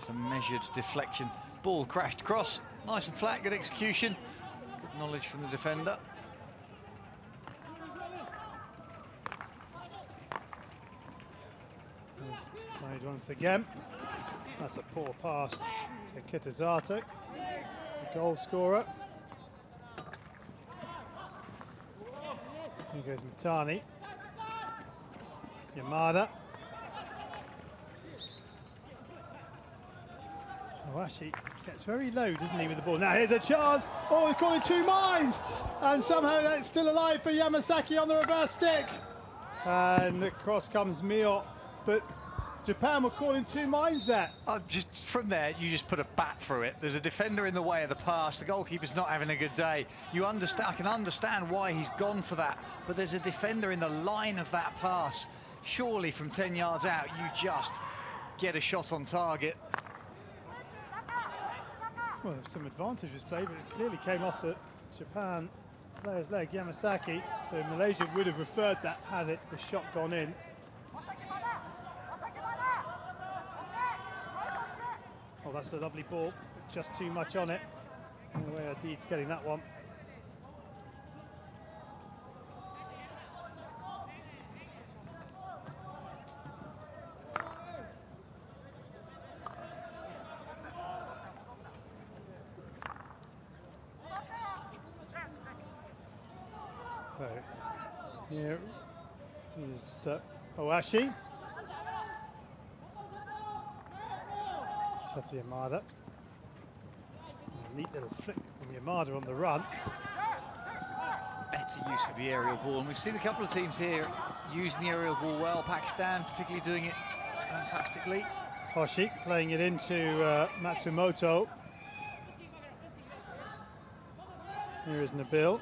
Some measured deflection. Ball crashed across, nice and flat, good execution. Good knowledge from the defender. Side once again. That's a poor pass to Kitazato, the goal scorer. Here goes Mitani. Yamada. Owashi gets very low, doesn't he, with the ball. Now here's a chance. Oh, he's calling two minds. And somehow that's still alive for Yamasaki on the reverse stick. And the cross comes Mio. But Japan were calling two minds there. Just from there, you just put a bat through it. There's a defender in the way of the pass. The goalkeeper's not having a good day. I can understand why he's gone for that. But there's a defender in the line of that pass. Surely from 10 yards out, you just get a shot on target. Well, some advantage was played, but it clearly came off the Japan player's leg, Yamasaki. So Malaysia would have referred that had the shot gone in. Oh, that's a lovely ball, but just too much on it. Anyway, Adid's getting that one. So here is Owashi. Shot to Yamada. A neat little flick from Yamada on the run. Better use of the aerial ball, and we've seen a couple of teams here using the aerial ball well. Pakistan particularly doing it fantastically. Hoshi playing it into Matsumoto. Here is Nabil.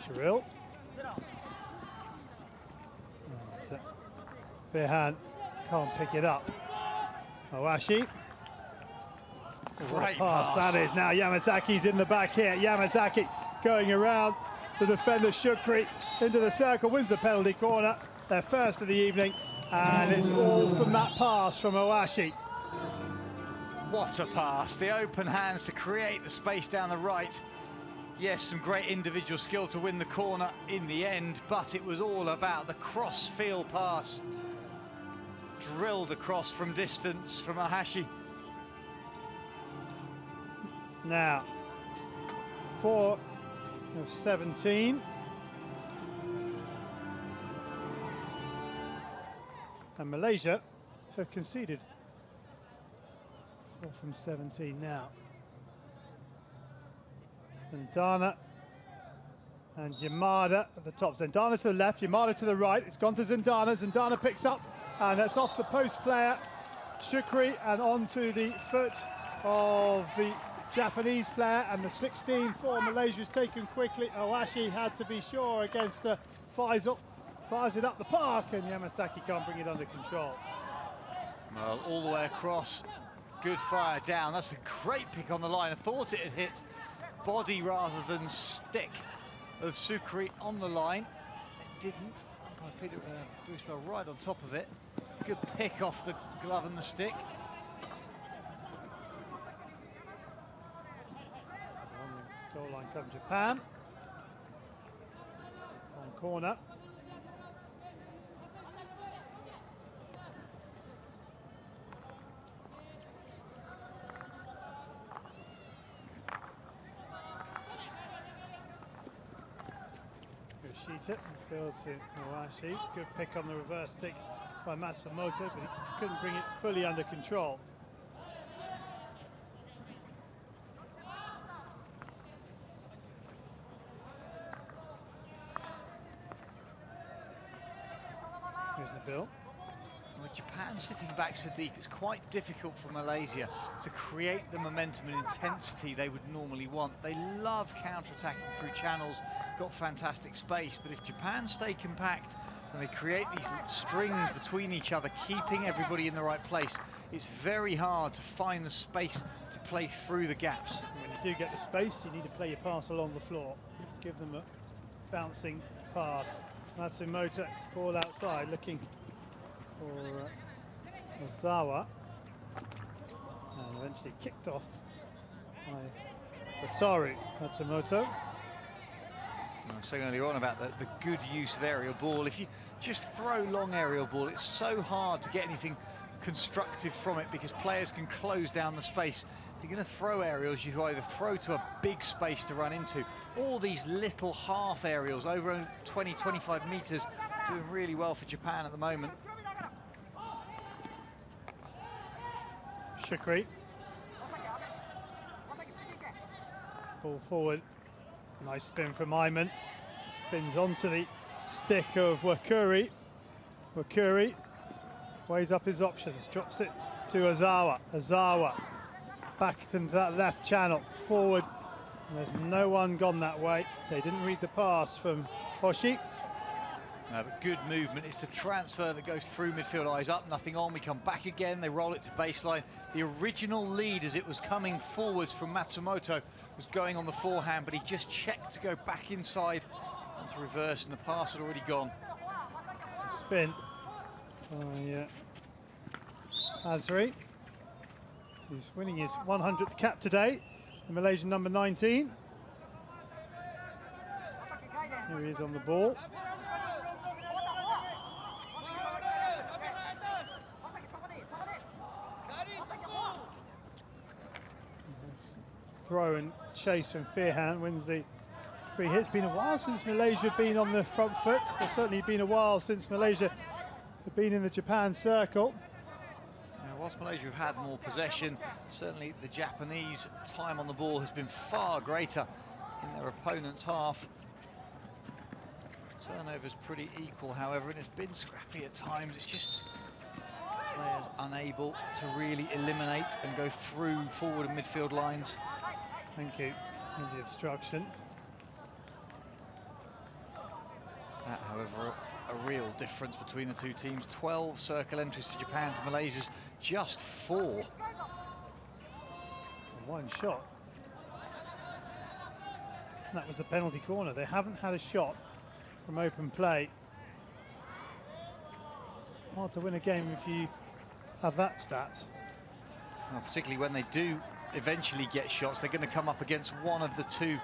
Shiril. Fairhan can't pick it up. Owashi. Great pass pass. That is. Now Yamasaki's in the back here. Yamasaki going around the defender Shukri into the circle, wins the penalty corner. Their first of the evening, and it's all from that pass from Owashi. What a pass. The open hands to create the space down the right. Yes, some great individual skill to win the corner in the end, but it was all about the cross-field pass. Drilled across from distance from Owashi. Now, 4 of 17. And Malaysia have conceded 4 from 17 now. Zendana and Yamada at the top. Zendana to the left, Yamada to the right. It's gone to Zendana. Zendana picks up, and that's off the post player, Shukri, and onto the foot of the Japanese player. And the 16 for Malaysia is taken quickly. Owashi had to be sure against Faisal. Fires it up the park, and Yamasaki can't bring it under control. Well, all the way across. Good fire down. That's a great pick on the line. I thought it had hit body rather than stick of Sukri on the line. It didn't. Umpire Bruce Bell right on top of it. Good pick off the glove and the stick. On the goal line comes Japan. On corner. Shoot it, field to Owashi. Good pick on the reverse stick by Matsumoto, but he couldn't bring it fully under control. Here's Nabil. With Japan sitting back so deep, it's quite difficult for Malaysia to create the momentum and intensity they would normally want. They love counter-attacking through channels, got fantastic space, but if Japan stay compact and they create these strings between each other, keeping everybody in the right place, it's very hard to find the space to play through the gaps. When you do get the space, you need to play your pass along the floor. Give them a bouncing pass. Matsumoto, ball outside, looking for Ozawa. And eventually kicked off by Wataru Matsumoto. I was saying earlier on about the good use of aerial ball. If you just throw long aerial ball, it's so hard to get anything constructive from it because players can close down the space. If you're going to throw aerials, you either throw to a big space to run into, or these little half aerials over 20, 25 meters, doing really well for Japan at the moment. Shukri. Ball forward. Nice spin from Iman. Spins onto the stick of Wakuri. Wakuri weighs up his options, drops it to Ozawa. Ozawa back into that left channel, forward. And there's no one gone that way. They didn't read the pass from Hoshi. But good movement. It's the transfer that goes through midfield, eyes up, nothing on. We come back again. They roll it to baseline. The original lead as it was coming forwards from Matsumoto was going on the forehand, but he just checked to go back inside onto reverse, and the pass had already gone. Spin. Azri, who's winning his 100th cap today, the Malaysian number 19. Here he is on the ball. Throw and chase from Firhan, wins the free hit. It's been a while since Malaysia have been on the front foot. It's certainly been a while since Malaysia have been in the Japan circle. Whilst Malaysia have had more possession, certainly the Japanese time on the ball has been far greater in their opponent's half. Turnover's pretty equal, however, and it's been scrappy at times. It's just players unable to really eliminate and go through forward and midfield lines. Thank you. And the obstruction. That, however, a real difference between the two teams. 12 circle entries for Japan to Malaysia's just 4. One shot. And that was the penalty corner. They haven't had a shot from open play. Hard to win a game if you have that stat. Well, particularly when they do eventually get shots, they're going to come up against one of the two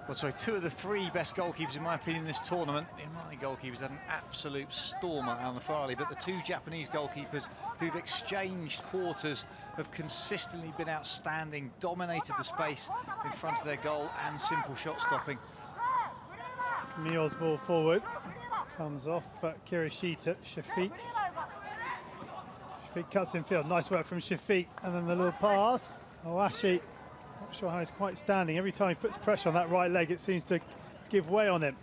of the 3 best goalkeepers, in my opinion, in this tournament. The Omani goalkeepers had an absolute stormer out on the Farley, but the 2 Japanese goalkeepers who've exchanged quarters have consistently been outstanding, dominated the space in front of their goal and simple shot stopping. Mio's ball forward, comes off Kirishita, Shafiq. Shafiq cuts in field, nice work from Shafiq, and then the little pass. Owashi, not sure how he's quite standing. Every time he puts pressure on that right leg, it seems to give way on him.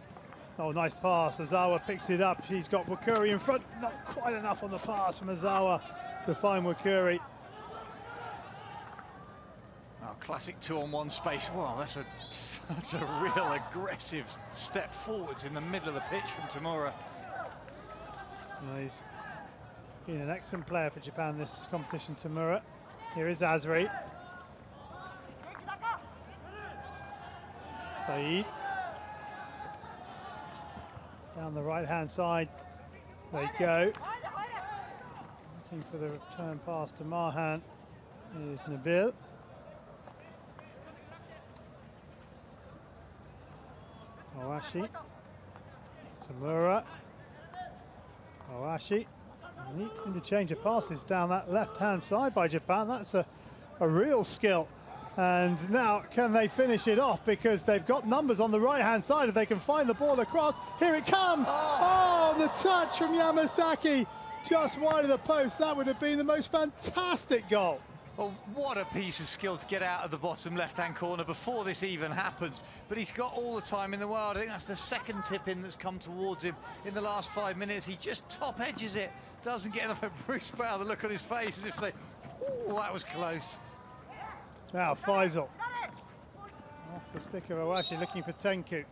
Oh, nice pass. Ozawa picks it up. He's got Wakuri in front. Not quite enough on the pass from Ozawa to find Wakuri. Oh, classic 2-on-1 space. Wow, that's a real aggressive step forwards in the middle of the pitch from Tamura. He's been an excellent player for Japan this competition, Tamura. Here is Azri. Saeed. Down the right-hand side. They go. Looking for the return pass to Mahan. Here's Nabil. Owashi. Tamura. Owashi. Neat interchange of passes down that left-hand side by Japan. That's a real skill. And now, can they finish it off? Because they've got numbers on the right-hand side. If they can find the ball across, here it comes! Oh, the touch from Yamasaki, just wide of the post. That would have been the most fantastic goal. Well, what a piece of skill to get out of the bottom left-hand corner before this even happens. But he's got all the time in the world. I think that's the second tip-in that's come towards him in the last 5 minutes. He just top edges it. Doesn't get enough of Bruce Bell, the look on his face as if they, oh, that was close. Now Faisal. Off the stick of Owashi, looking for Tenku.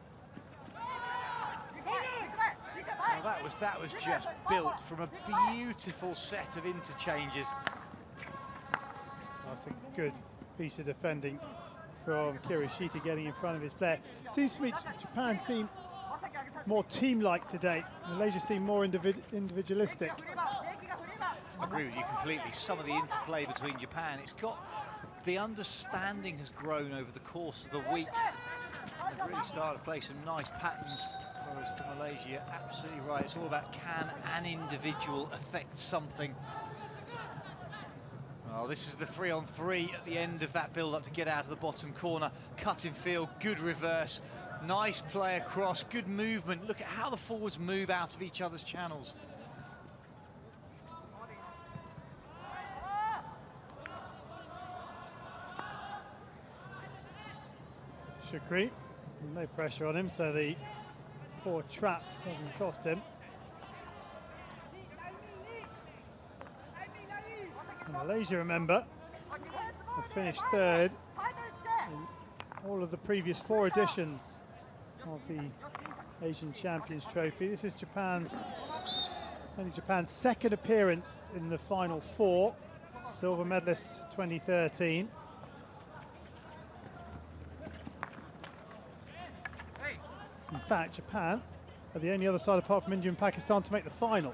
Well, that was just built from a beautiful set of interchanges. That's a good piece of defending from Kirishita, getting in front of his player. Seems to me Japan seem more team-like today. Malaysia seem more individualistic. agree with you completely. Some of the interplay between Japan, the understanding has grown over the course of the week. They've really started to play some nice patterns, whereas for Malaysia, you're absolutely right. It's all about, can an individual affect something? Well, this is the 3-on-3 at the end of that build-up to get out of the bottom corner. Cut in field, good reverse, nice play across, good movement. Look at how the forwards move out of each other's channels. Shukri, no pressure on him, so the poor trap doesn't cost him. And Malaysia, remember, have finished third in all of the previous 4 editions of the Asian Champions Trophy. This is only Japan's second appearance in the final 4. Silver medalists 2013. In fact, Japan are the only other side apart from India and Pakistan to make the final.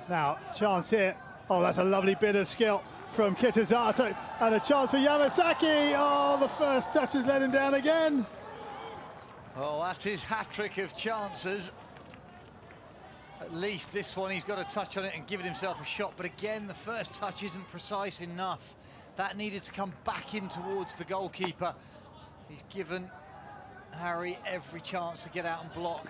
Now, chance here. Oh, that's a lovely bit of skill from Kitazato. And a chance for Yamasaki. Oh, the first touch has let him down again. Oh, that's his hat-trick of chances. At least this one, he's got to touch on it and give it himself a shot. But again, the first touch isn't precise enough. That needed to come back in towards the goalkeeper. He's given Harry every chance to get out and block.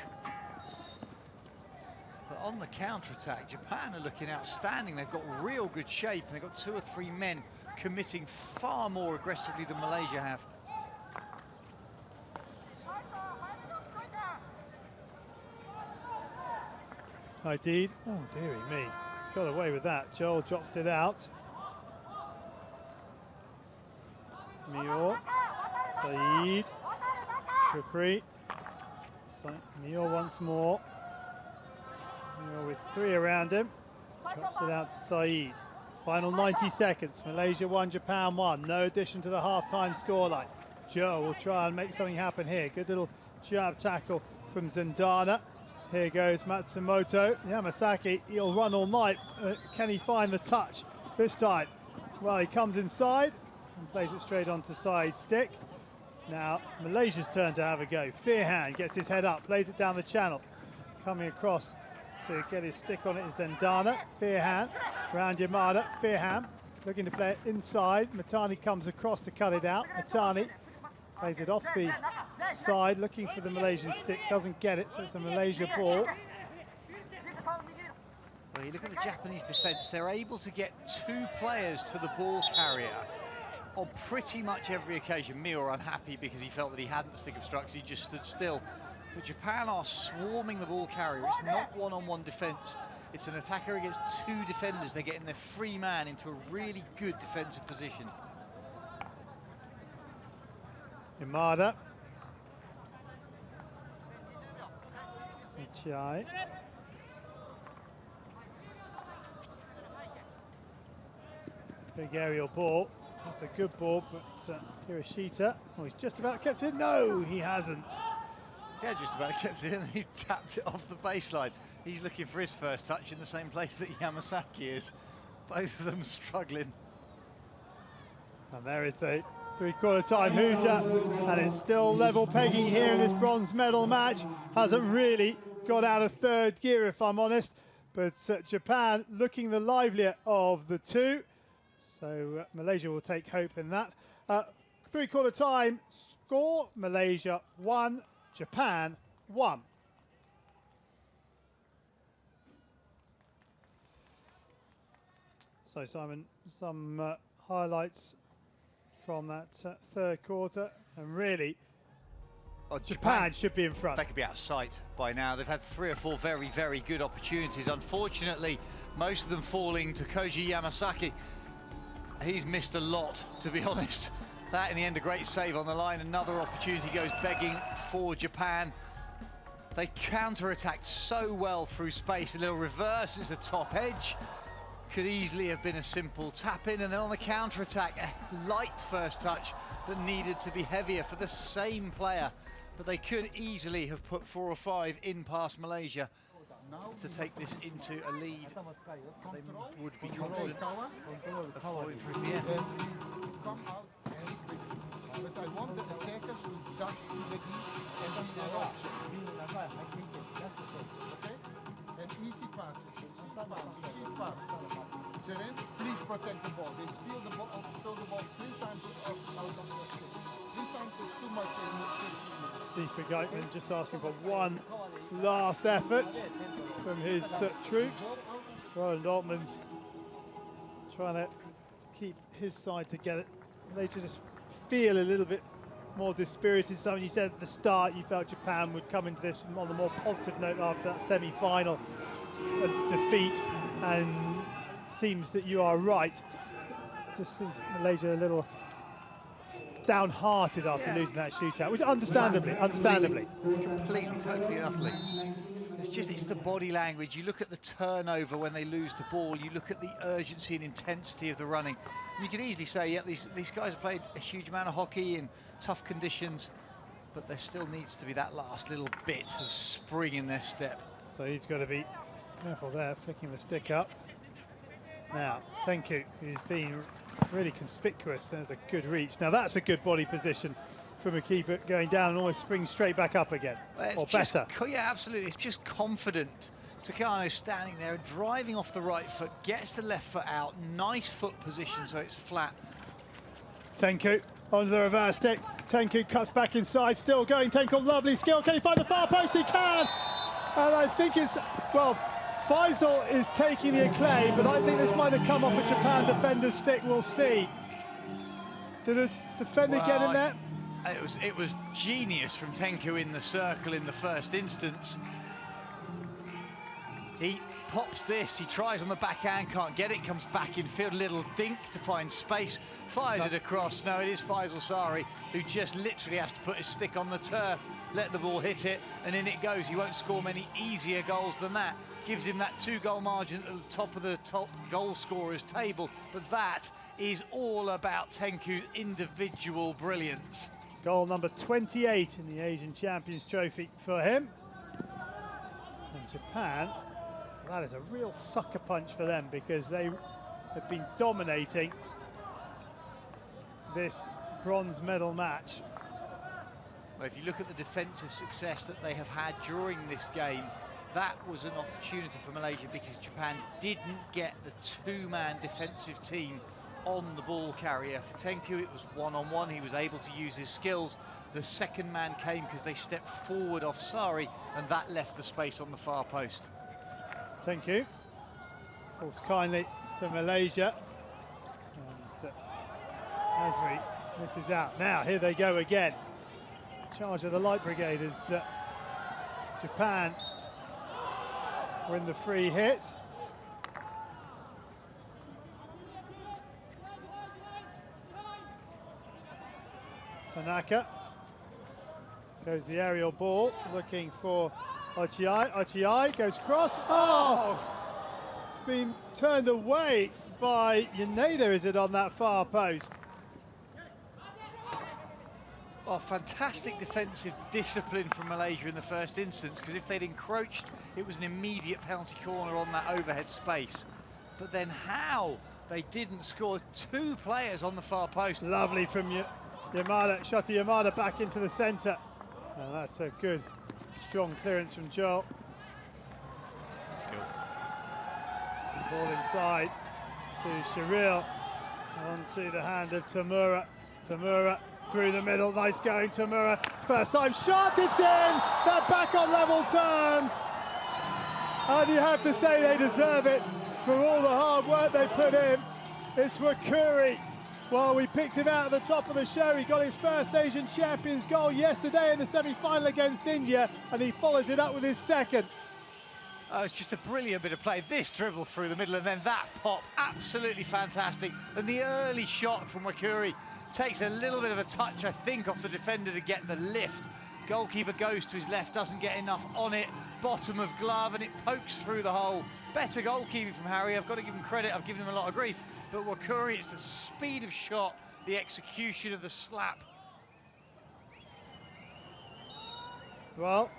But on the counter-attack, Japan are looking outstanding. They've got real good shape, and they've got 2 or 3 men committing far more aggressively than Malaysia have. Hadid. Oh, dearie me. He's got away with that. Joel drops it out. Mior. Saeed. Shukri. Mior once more. Mior with 3 around him. Drops it out to Saeed. Final 90 seconds. Malaysia 1, Japan 1. No addition to the half-time scoreline. Joe will try and make something happen here. Good little jab tackle from Zindana. Here goes Matsumoto. Yamasaki, he'll run all night. Can he find the touch this time? Well, he comes inside and plays it straight onto side stick. Now, Malaysia's turn to have a go. Firhan gets his head up, plays it down the channel. Coming across to get his stick on it is Zindana. Firhan, round Yamada. Firhan looking to play it inside. Matani comes across to cut it out. Matani plays it off the side, looking for the Malaysian stick, doesn't get it, so it's a Malaysia ball. Well, you look at the Japanese defence, they're able to get 2 players to the ball carrier on pretty much every occasion. Mior unhappy because he felt that he hadn't stick obstructed, he just stood still. But Japan are swarming the ball carrier. It's not one-on-one defence, it's an attacker against 2 defenders. They're getting their free man into a really good defensive position. Yamada. Chai. Big aerial ball. That's a good ball, but Kirishita, oh, he's just about kept it. No, he hasn't. Yeah, just about kept it in. He's tapped it off the baseline. He's looking for his first touch in the same place that Yamasaki is. Both of them struggling. And there is the 3/4 time hooter, and it's still level pegging here in this bronze medal match. Hasn't really got out of 3rd gear, if I'm honest, but Japan looking the livelier of the 2. So Malaysia will take hope in that. 3/4 time score, Malaysia 1, Japan 1. So Simon, some highlights from that 3rd quarter, and really Japan should be in front. They could be out of sight by now. They've had 3 or 4 very, very good opportunities. Unfortunately, most of them falling to Koji Yamasaki. He's missed a lot, to be honest. That, in the end, a great save on the line. Another opportunity goes begging for Japan. They counter-attacked so well through space. A little reverse, it's the top edge. Could easily have been a simple tap-in, and then on the counter-attack, a light first touch that needed to be heavier for the same player. But they could easily have put 4 or 5 in past Malaysia. to take this into a lead. They would be confident of following through the end. Come out and but I want the attackers to dash to the knee and on their option. Okay? And easy passes, easy pass. Seren, please protect the ball. They steal the ball 3 times out of the stick. 3 times is too much. Steve Geitman just asking for one last effort from his troops. Roland Altman's trying to keep his side together. They just feel a little bit more dispirited. Something you said at the start, you felt Japan would come into this on a more positive note after that semi-final defeat, and seems that you are right. Just seems Malaysia a little downhearted after losing that shootout, which understandably. Completely, totally and utterly. It's the body language. You look at the turnover when they lose the ball, you look at the urgency and intensity of the running. You could easily say, yeah, these guys have played a huge amount of hockey in tough conditions, but there still needs to be that last little bit of spring in their step. So he's got to be careful there, flicking the stick up. Now, Tenku, who's been really conspicuous, there's a good reach. Now that's a good body position from a keeper, going down and almost springs straight back up again, or better. Yeah, absolutely. It's just confident. Takano standing there, driving off the right foot, gets the left foot out, nice foot position so it's flat. Tenku onto the reverse stick. Tenku cuts back inside, still going. Tenku, lovely skill. Can he find the far post? He can! And I think it's, well, Faisal is taking the acclaim, but I think this might have come off a Japan defender's stick. We'll see. Did this defender get in there? It was genius from Tenku in the circle in the first instance. He pops this, he tries on the backhand, can't get it, comes back in field, little dink to find space, fires it across. No, it is Faisal Sari who just literally has to put his stick on the turf, let the ball hit it, and in it goes. He won't score many easier goals than that. Gives him that 2-goal margin at the top of the top goal scorers table, but that is all about Tenku's individual brilliance. Goal number 28 in the Asian Champions Trophy for him. And Japan, that is a real sucker punch for them, because they have been dominating this bronze medal match. Well, if you look at the defensive success that they have had during this game, that was an opportunity for Malaysia, because Japan didn't get the 2-man defensive team on the ball carrier. For Tenku, it was one-on-one. He was able to use his skills. The second man came because they stepped forward off Sari, and that left the space on the far post. Tenku falls kindly to Malaysia. And Azri misses out. Now here they go again. Charge of the Light Brigade as Japan win the free hit. Tanaka goes the aerial ball, looking for Ochiai. Ochiai goes cross. Oh! It's been turned away by Yaneda, is it, on that far post? Oh, fantastic defensive discipline from Malaysia in the first instance, because if they'd encroached, it was an immediate penalty corner on that overhead space. But then how they didn't score. 2 players on the far post. Lovely from Yamada, Shota Yamada back into the centre. Oh, that's a good, strong clearance from Joel. Ball inside to Sharil, onto the hand of Tamura. Tamura through the middle, nice going Tamura. First time shot, it's in! They're back on level terms. And you have to say they deserve it for all the hard work they put in. It's Wakuri. Well, we picked him out at the top of the show. He got his first Asian Champions goal yesterday in the semi-final against India, and he follows it up with his second. Oh, it's just a brilliant bit of play. This dribble through the middle and then that pop, absolutely fantastic. And the early shot from Wakuri takes a little bit of a touch, I think, off the defender to get the lift. Goalkeeper goes to his left, doesn't get enough on it. Bottom of glove, and it pokes through the hole. Better goalkeeping from Harry. I've got to give him credit. I've given him a lot of grief. But Wakuri, it's the speed of shot, the execution of the slap. Well,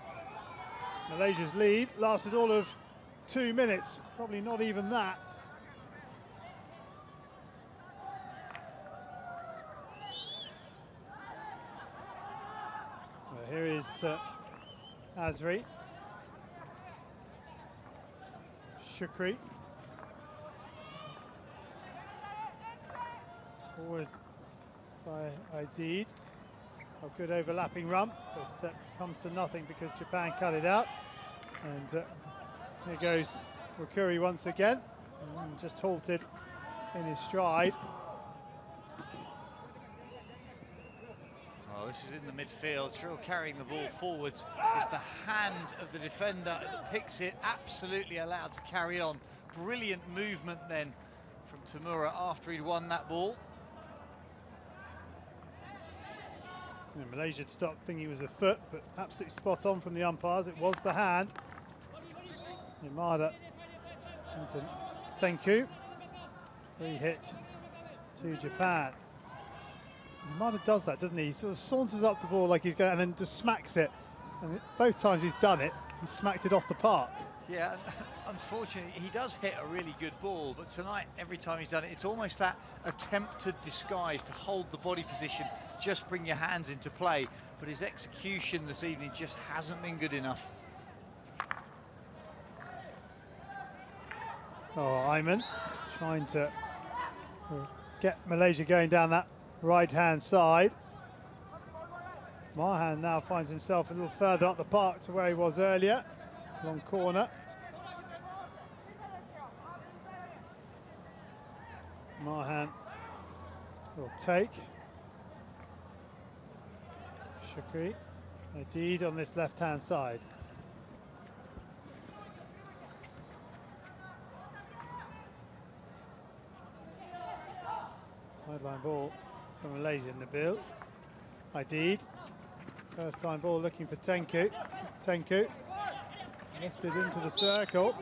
Malaysia's lead lasted all of 2 minutes, probably not even that. Well, here is Azri. Shukri. Forward by Aidid. A good overlapping run, but comes to nothing because Japan cut it out. And here goes Wakuri once again, and just halted in his stride. Well, this is in the midfield. Trill carrying the ball forwards. It's the hand of the defender that picks it. Absolutely allowed to carry on. Brilliant movement then from Tamura after he'd won that ball. And Malaysia stopped thinking it was a foot, but absolutely spot on from the umpires. It was the hand. Yamada into Tenku. Free hit to Japan. Yamada does that, doesn't he? He sort of saunters up the ball like he's going, and then just smacks it. And both times he's done it, he's smacked it off the park. Yeah, unfortunately, he does hit a really good ball, but tonight, every time he's done it, it's almost that attempted disguise to hold the body position, just bring your hands into play. But his execution this evening just hasn't been good enough. Oh, Ayman trying to get Malaysia going down that right-hand side. Mahan now finds himself a little further up the park to where he was earlier. Long corner. Mahan will take. Shukri. Aidid on this left-hand side. Sideline ball from Malaysia, Nabil. Aidid. First time ball looking for Tenku. Tenku. Lifted into the circle.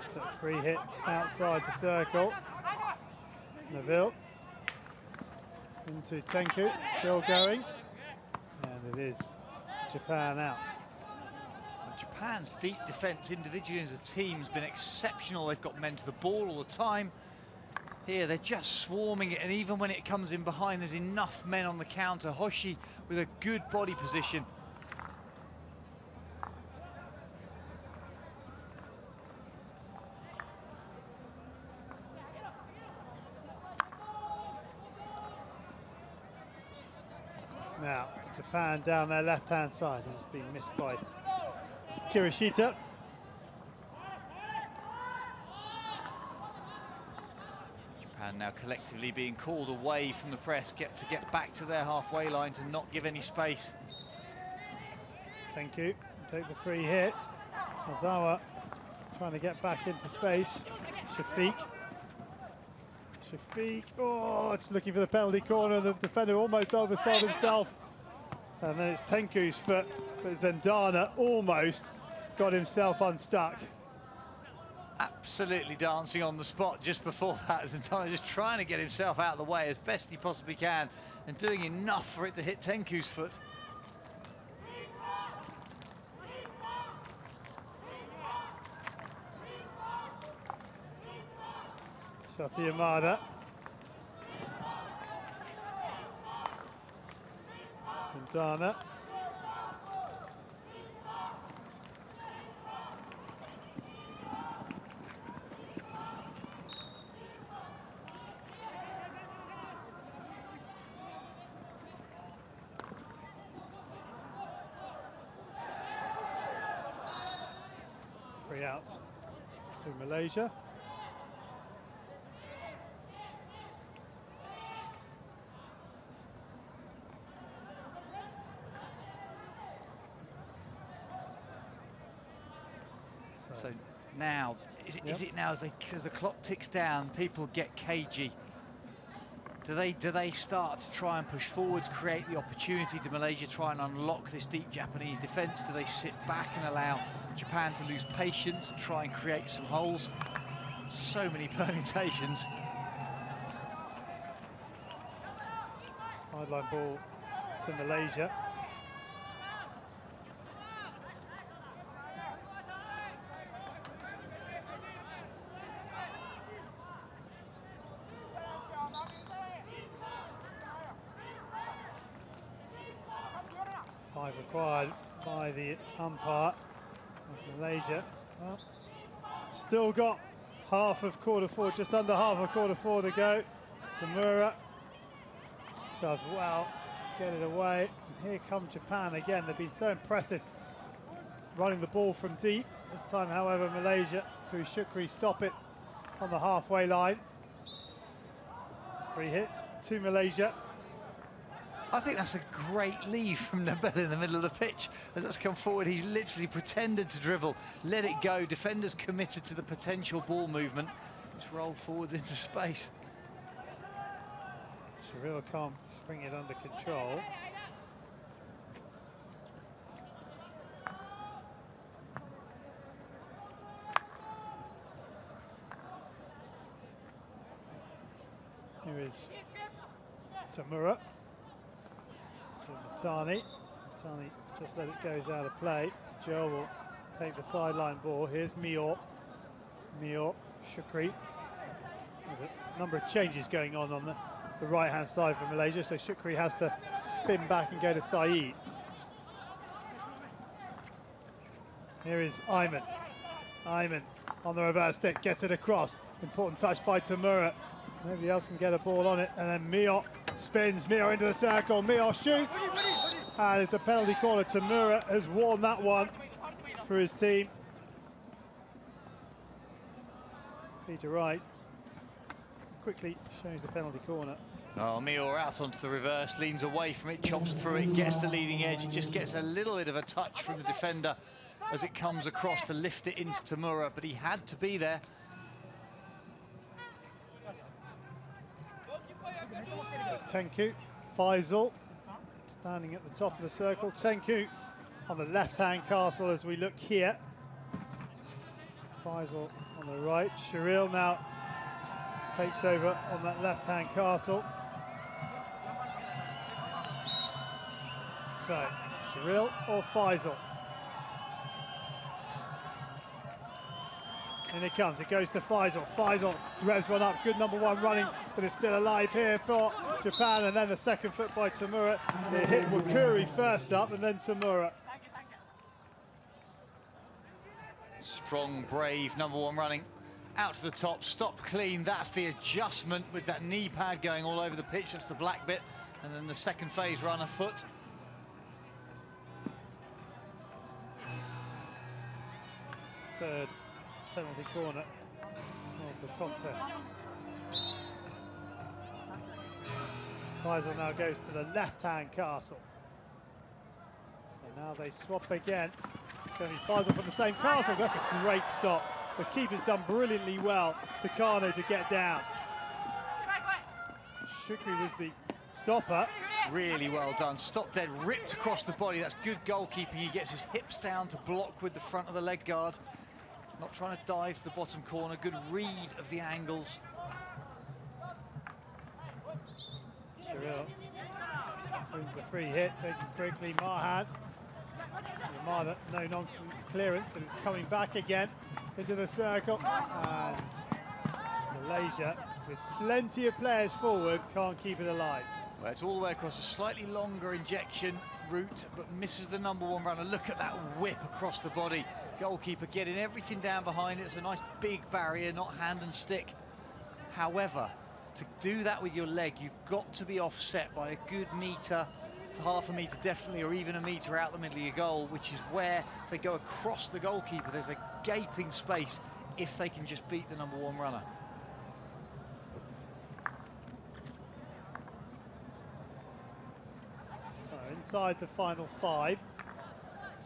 It's a free hit outside the circle. Nabil. Into Tenku. Still going. And it is Japan out. Japan's deep defence individually as a team has been exceptional. They've got men to the ball all the time. Here they're just swarming it, and even when it comes in behind, there's enough men on the counter. Hoshi with a good body position. Now Japan down their left-hand side, and it's been missed by Kirishita. Japan now collectively being called away from the press, to get back to their halfway line to not give any space. Tenku take the free hit. Ozawa trying to get back into space. Shafiq. Shafiq, oh, just looking for the penalty corner. The defender almost oversold himself. And then it's Tenku's foot, but Zendana almost got himself unstuck. Absolutely dancing on the spot just before that. Zendana just trying to get himself out of the way as best he possibly can and doing enough for it to hit Tenku's foot. Shota Yamada. Zendana. Free out to Malaysia. So now, is it now as the clock ticks down, people get cagey? Do they start to try and push forwards, create the opportunity to Malaysia try and unlock this deep Japanese defence? Do they sit back and allow Japan to lose patience and try and create some holes? So many permutations. Sideline ball to Malaysia. 5 required by the umpire. That's Malaysia. Well, still got half of quarter four, just under half of quarter four to go. Tamura does well, get it away. And here come Japan again. They've been so impressive running the ball from deep. This time, however, Malaysia through Shukri stop it on the halfway line. Free hit to Malaysia. I think that's a great leave from Nabel in the middle of the pitch. As that's come forward, he's literally pretended to dribble, let it go. Defenders committed to the potential ball movement. Just rolled forwards into space. Shiril can't bring it under control. Here is Tamura. Matani just let it goes out of play. Joe will take the sideline ball. Here's Mior, Shukri. There's a number of changes going on the right-hand side for Malaysia, so Shukri has to spin back and go to Saeed. Here is Ayman. Ayman on the reverse stick, gets it across. Important touch by Tamura. Nobody else can get a ball on it, and then Mior spins, Mior into the circle, Mior shoots, and it's a penalty corner. Tamura has won that one for his team. Peter Wright quickly shows the penalty corner. Oh, Mior out onto the reverse, leans away from it, chops through it, gets the leading edge, it just gets a little bit of a touch from the defender as it comes across to lift it into Tamura, but he had to be there. Tenku, Faisal standing at the top of the circle. Tenku on the left-hand castle as we look here. Faisal on the right. Shiril now takes over on that left-hand castle. So, Shiril or Faisal? And it comes, it goes to Faisal. Faisal revs one up, good number one running, but it's still alive here for Japan. And then the second foot by Tamura. It hit Wakuri first up and then Tamura. Strong, brave number one running. Out to the top, stop clean. That's the adjustment with that knee pad going all over the pitch. That's the black bit. And then the second phase runner foot. Third penalty corner of the contest. Faisal now goes to the left-hand castle. And now they swap again. It's going to be Faisal from the same castle. That's a great stop. The keeper's done brilliantly well to Kano to get down. Shukri was the stopper. Really well done. Stop dead, ripped across the body. That's good goalkeeping. He gets his hips down to block with the front of the leg guard. Not trying to dive to the bottom corner. Good read of the angles. Shiril wins the free hit, taken quickly. Mahan. Yamada, no nonsense clearance, but it's coming back again into the circle. And Malaysia, with plenty of players forward, can't keep it alive. Well, it's all the way across a slightly longer injection route, but misses the number one runner. Look at that whip across the body. Goalkeeper getting everything down behind it. It's a nice big barrier, not hand and stick. However, to do that with your leg, you've got to be offset by a good metre, half a metre definitely, or even a metre out the middle of your goal, which is where if they go across the goalkeeper, there's a gaping space if they can just beat the number one runner. So inside the final five,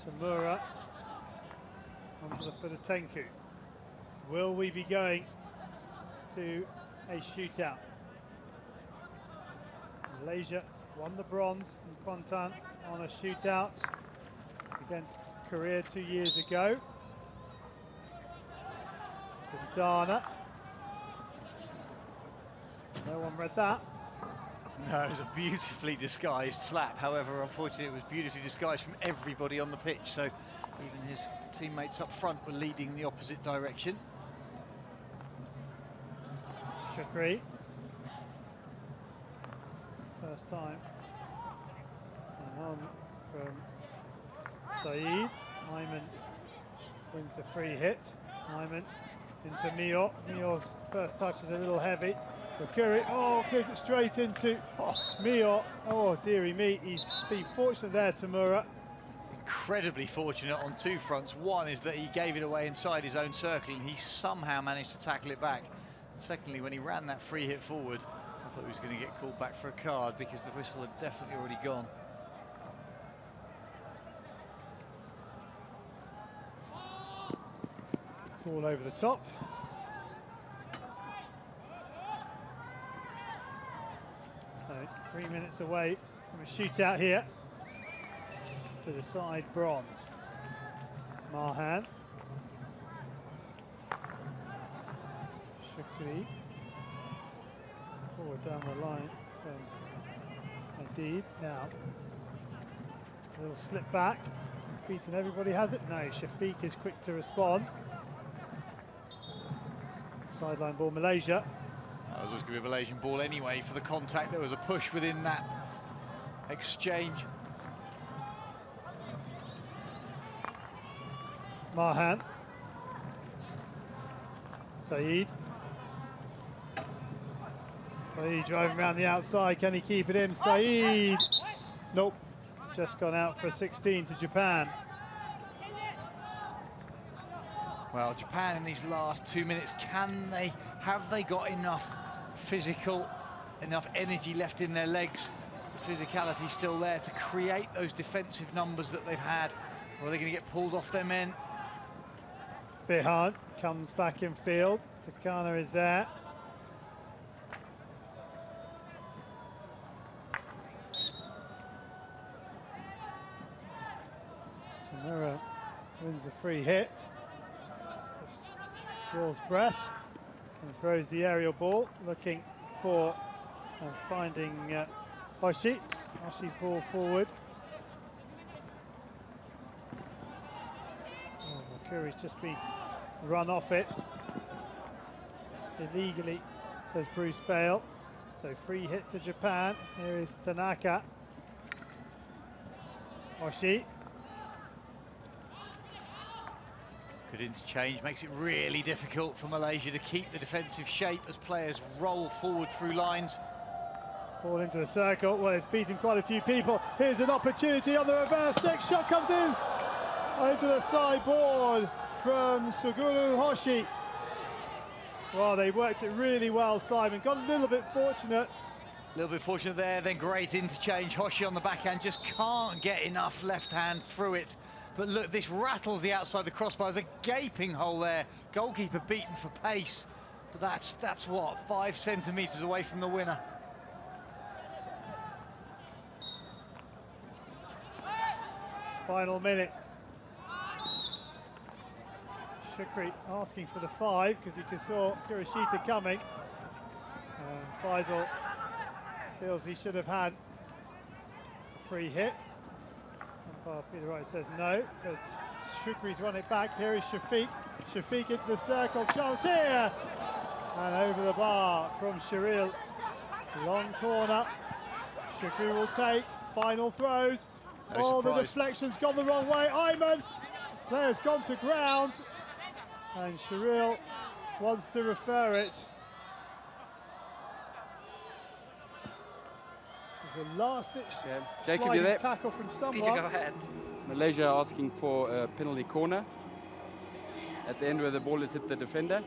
Tamura onto the foot of Tenku. Will we be going to a shootout? Malaysia won the bronze in Kuantan on a shootout against Korea 2 years ago. Santana. No one read that. No, it was a beautifully disguised slap. However, unfortunately, it was beautifully disguised from everybody on the pitch. So even his teammates up front were leading the opposite direction. Shukri. First time. And on from Saeed. Ayman wins the free hit. Ayman into Mio. Mio's first touch is a little heavy. Curry, oh, clears it straight into Mio. Oh, dearie me, he's been fortunate there, Tamura. Incredibly fortunate on two fronts. One is that he gave it away inside his own circle and he somehow managed to tackle it back. Secondly, when he ran that free hit forward, I thought he was going to get called back for a card because the whistle had definitely already gone. Ball over the top. So 3 minutes away from a shootout here to decide bronze. Mahan. Shukri. Forward down the line from Hadid. Now, a little slip back. He's beaten everybody, has it? No, Shafiq is quick to respond. Sideline ball, Malaysia. That was going to be a Malaysian ball anyway for the contact. There was a push within that exchange. Mahan. Saeed. Saeed driving around the outside. Can he keep it in? Saeed. Nope. Just gone out for a 16 to Japan. Well, Japan in these last 2 minutes, have they got enough enough energy left in their legs? The physicality still there to create those defensive numbers that they've had? Or are they going to get pulled off their men? Fihan comes back in field. Takana is there. Tamura wins the free hit. Just draws breath and throws the aerial ball, looking for and finding Hoshi. Hoshi's ball forward. Oh, Curry's just been run off it illegally, says Bruce Bale. So free hit to Japan. Here is Tanaka. Hoshi. Good interchange, makes it really difficult for Malaysia to keep the defensive shape as players roll forward through lines. Ball into the circle. Well, it's beaten quite a few people. Here's an opportunity on the reverse stick. Shot comes in into the sideboard from Suguru Hoshi. Well, they worked it really well, Simon. Got a little bit fortunate. A little bit fortunate there, then great interchange. Hoshi on the backhand just can't get enough left hand through it. But look, this rattles the outside the crossbar. There's a gaping hole there. Goalkeeper beaten for pace. But that's what, 5 centimetres away from the winner. Final minute. Shukri asking for the 5 because he saw Kurashita coming. Faisal feels he should have had a free hit. Peter Wright says no, but Shukri's run it back. Here is Shafiq. Shafiq into the circle, chance here! And over the bar from Sharil. Long corner. Shukri will take, final throws. No the surprise. deflection's gone the wrong way. Ayman, player's gone to ground. And Sharil wants to refer it. The last-ditch sliding tackle from someone. Peter, go ahead. Malaysia asking for a penalty corner at the end where the ball is hit the defender.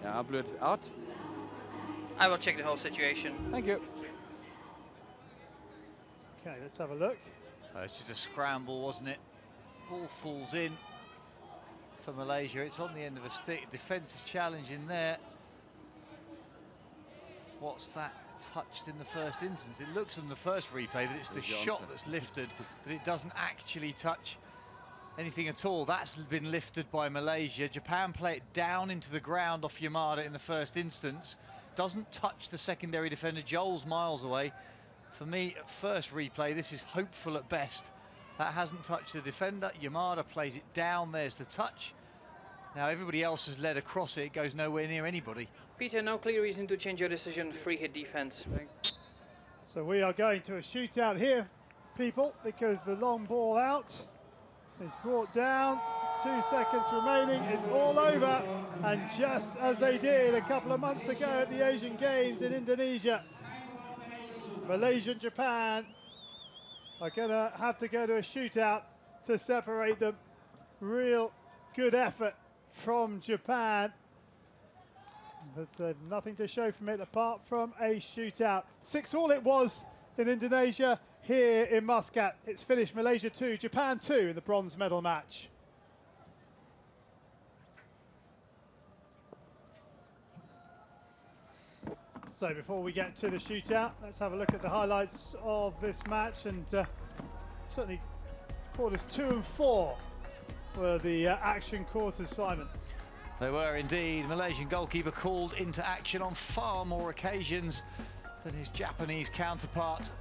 Yeah, I blew it out. I will check the whole situation. Thank you. Okay, let's have a look. It's just a scramble, wasn't it? Ball falls in for Malaysia. It's on the end of a stick. Defensive challenge in there. What's that? Touched in the first instance. It looks in the first replay that it's the shot that's lifted, that it doesn't actually touch anything at all. That's been lifted by Malaysia. Japan play it down into the ground off Yamada in the first instance. Doesn't touch the secondary defender. Joel's miles away. For me, at first replay, this is hopeful at best. That hasn't touched the defender. Yamada plays it down. There's the touch. Now everybody else has led across it. It goes nowhere near anybody. Peter, no clear reason to change your decision. Free hit defense. So we are going to a shootout here, people, because the long ball out is brought down. 2 seconds remaining, it's all over. And just as they did a couple of months ago at the Asian Games in Indonesia, Malaysia and Japan are gonna have to go to a shootout to separate them. Real good effort from Japan, but nothing to show from it apart from a shootout. 6-all it was in Indonesia. Here in Muscat, it's finished Malaysia 2, Japan 2 in the bronze medal match. So before we get to the shootout, let's have a look at the highlights of this match. And certainly quarters 2 and 4 were the action quarters, Simon. They were indeed. Malaysian goalkeeper called into action on far more occasions than his Japanese counterpart.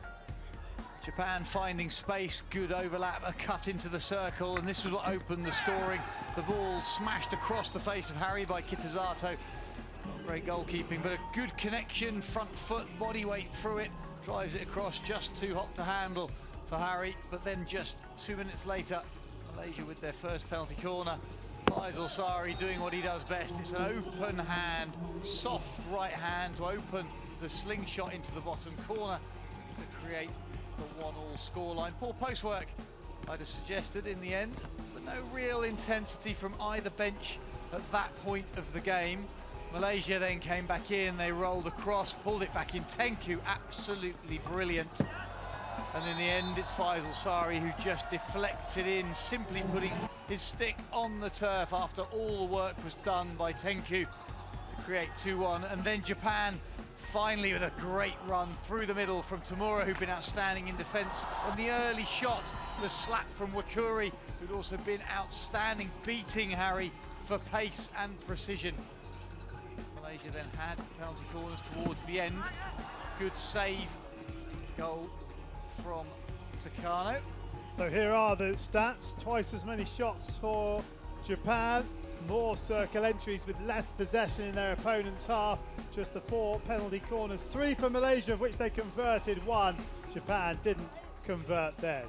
Japan finding space, good overlap, a cut into the circle, and this was what opened the scoring. The ball smashed across the face of Harry by Kitazato. Not great goalkeeping, but a good connection, front foot, body weight through it, drives it across, just too hot to handle for Harry. But then just 2 minutes later, Malaysia with their first penalty corner. Faisal Sari doing what he does best. It's an open hand, soft right hand to open the slingshot into the bottom corner to create the 1-all scoreline. Poor post work, I'd have suggested in the end, but no real intensity from either bench at that point of the game. Malaysia then came back in, they rolled across, pulled it back in. Tenku, absolutely brilliant. And in the end, it's Faisal Sari who just deflects it in, simply putting his stick on the turf after all the work was done by Tenku to create 2-1. And then Japan finally with a great run through the middle from Tamura, who'd been outstanding in defence. On the early shot, the slap from Wakuri, who'd also been outstanding, beating Harry for pace and precision. Malaysia then had penalty corners towards the end. Good save, goal from Takano. So here are the stats. Twice as many shots for Japan, more circle entries with less possession in their opponent's half. Just the 4 penalty corners, 3 for Malaysia, of which they converted 1. Japan didn't convert theirs.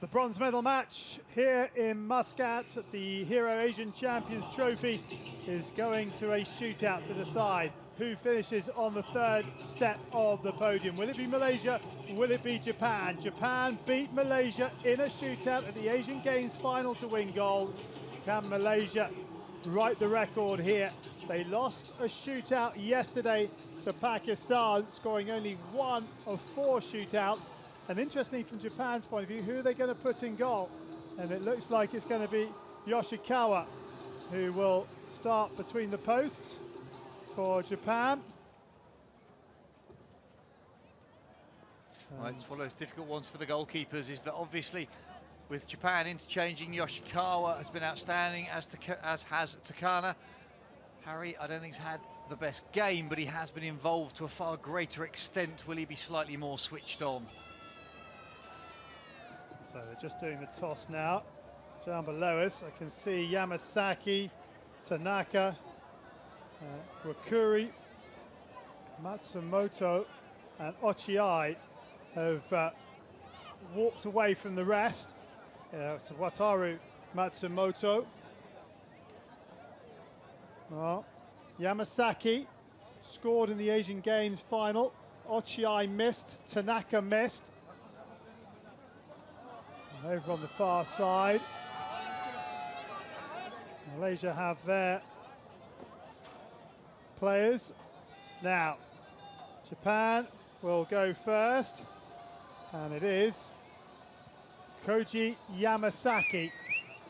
The bronze medal match here in Muscat at the Hero Asian Champions Trophy is going to a shootout to decide who finishes on the 3rd step of the podium. Will it be Malaysia? Will it be Japan? Japan beat Malaysia in a shootout at the Asian Games final to win gold. Can Malaysia write the record here? They lost a shootout yesterday to Pakistan, scoring only 1 of 4 shootouts. And interestingly, from Japan's point of view, who are they going to put in goal? And it looks like it's going to be Yoshikawa who will start between the posts for Japan. Well, it's one of those difficult ones for the goalkeepers, is that obviously with Japan interchanging, Yoshikawa has been outstanding, as has Takana. Harry, I don't think he's had the best game, but he has been involved to a far greater extent. Will he be slightly more switched on? So they're just doing the toss now. Down below us, I can see Yamasaki, Tanaka, Wakuri, Matsumoto and Ochiai have walked away from the rest. So Wataru Matsumoto. Well, Yamasaki scored in the Asian Games final. Ochiai missed, Tanaka missed. And over on the far side, Malaysia have their players. Now, Japan will go first, and it is Koji Yamasaki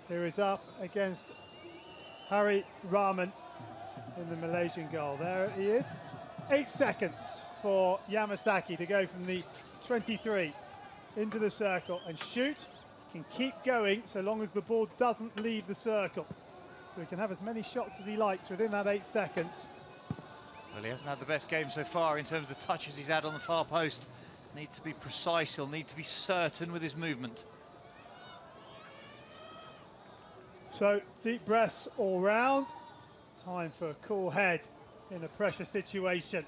who is up against Hari Rahman in the Malaysian goal. There he is. 8 seconds for Yamasaki to go from the 23 into the circle and shoot. Can keep going so long as the ball doesn't leave the circle. So he can have as many shots as he likes within that 8 seconds. Well, he hasn't had the best game so far in terms of the touches he's had on the far post. Need to be precise, he'll need to be certain with his movement. So deep breaths all round. Time for a cool head in a pressure situation.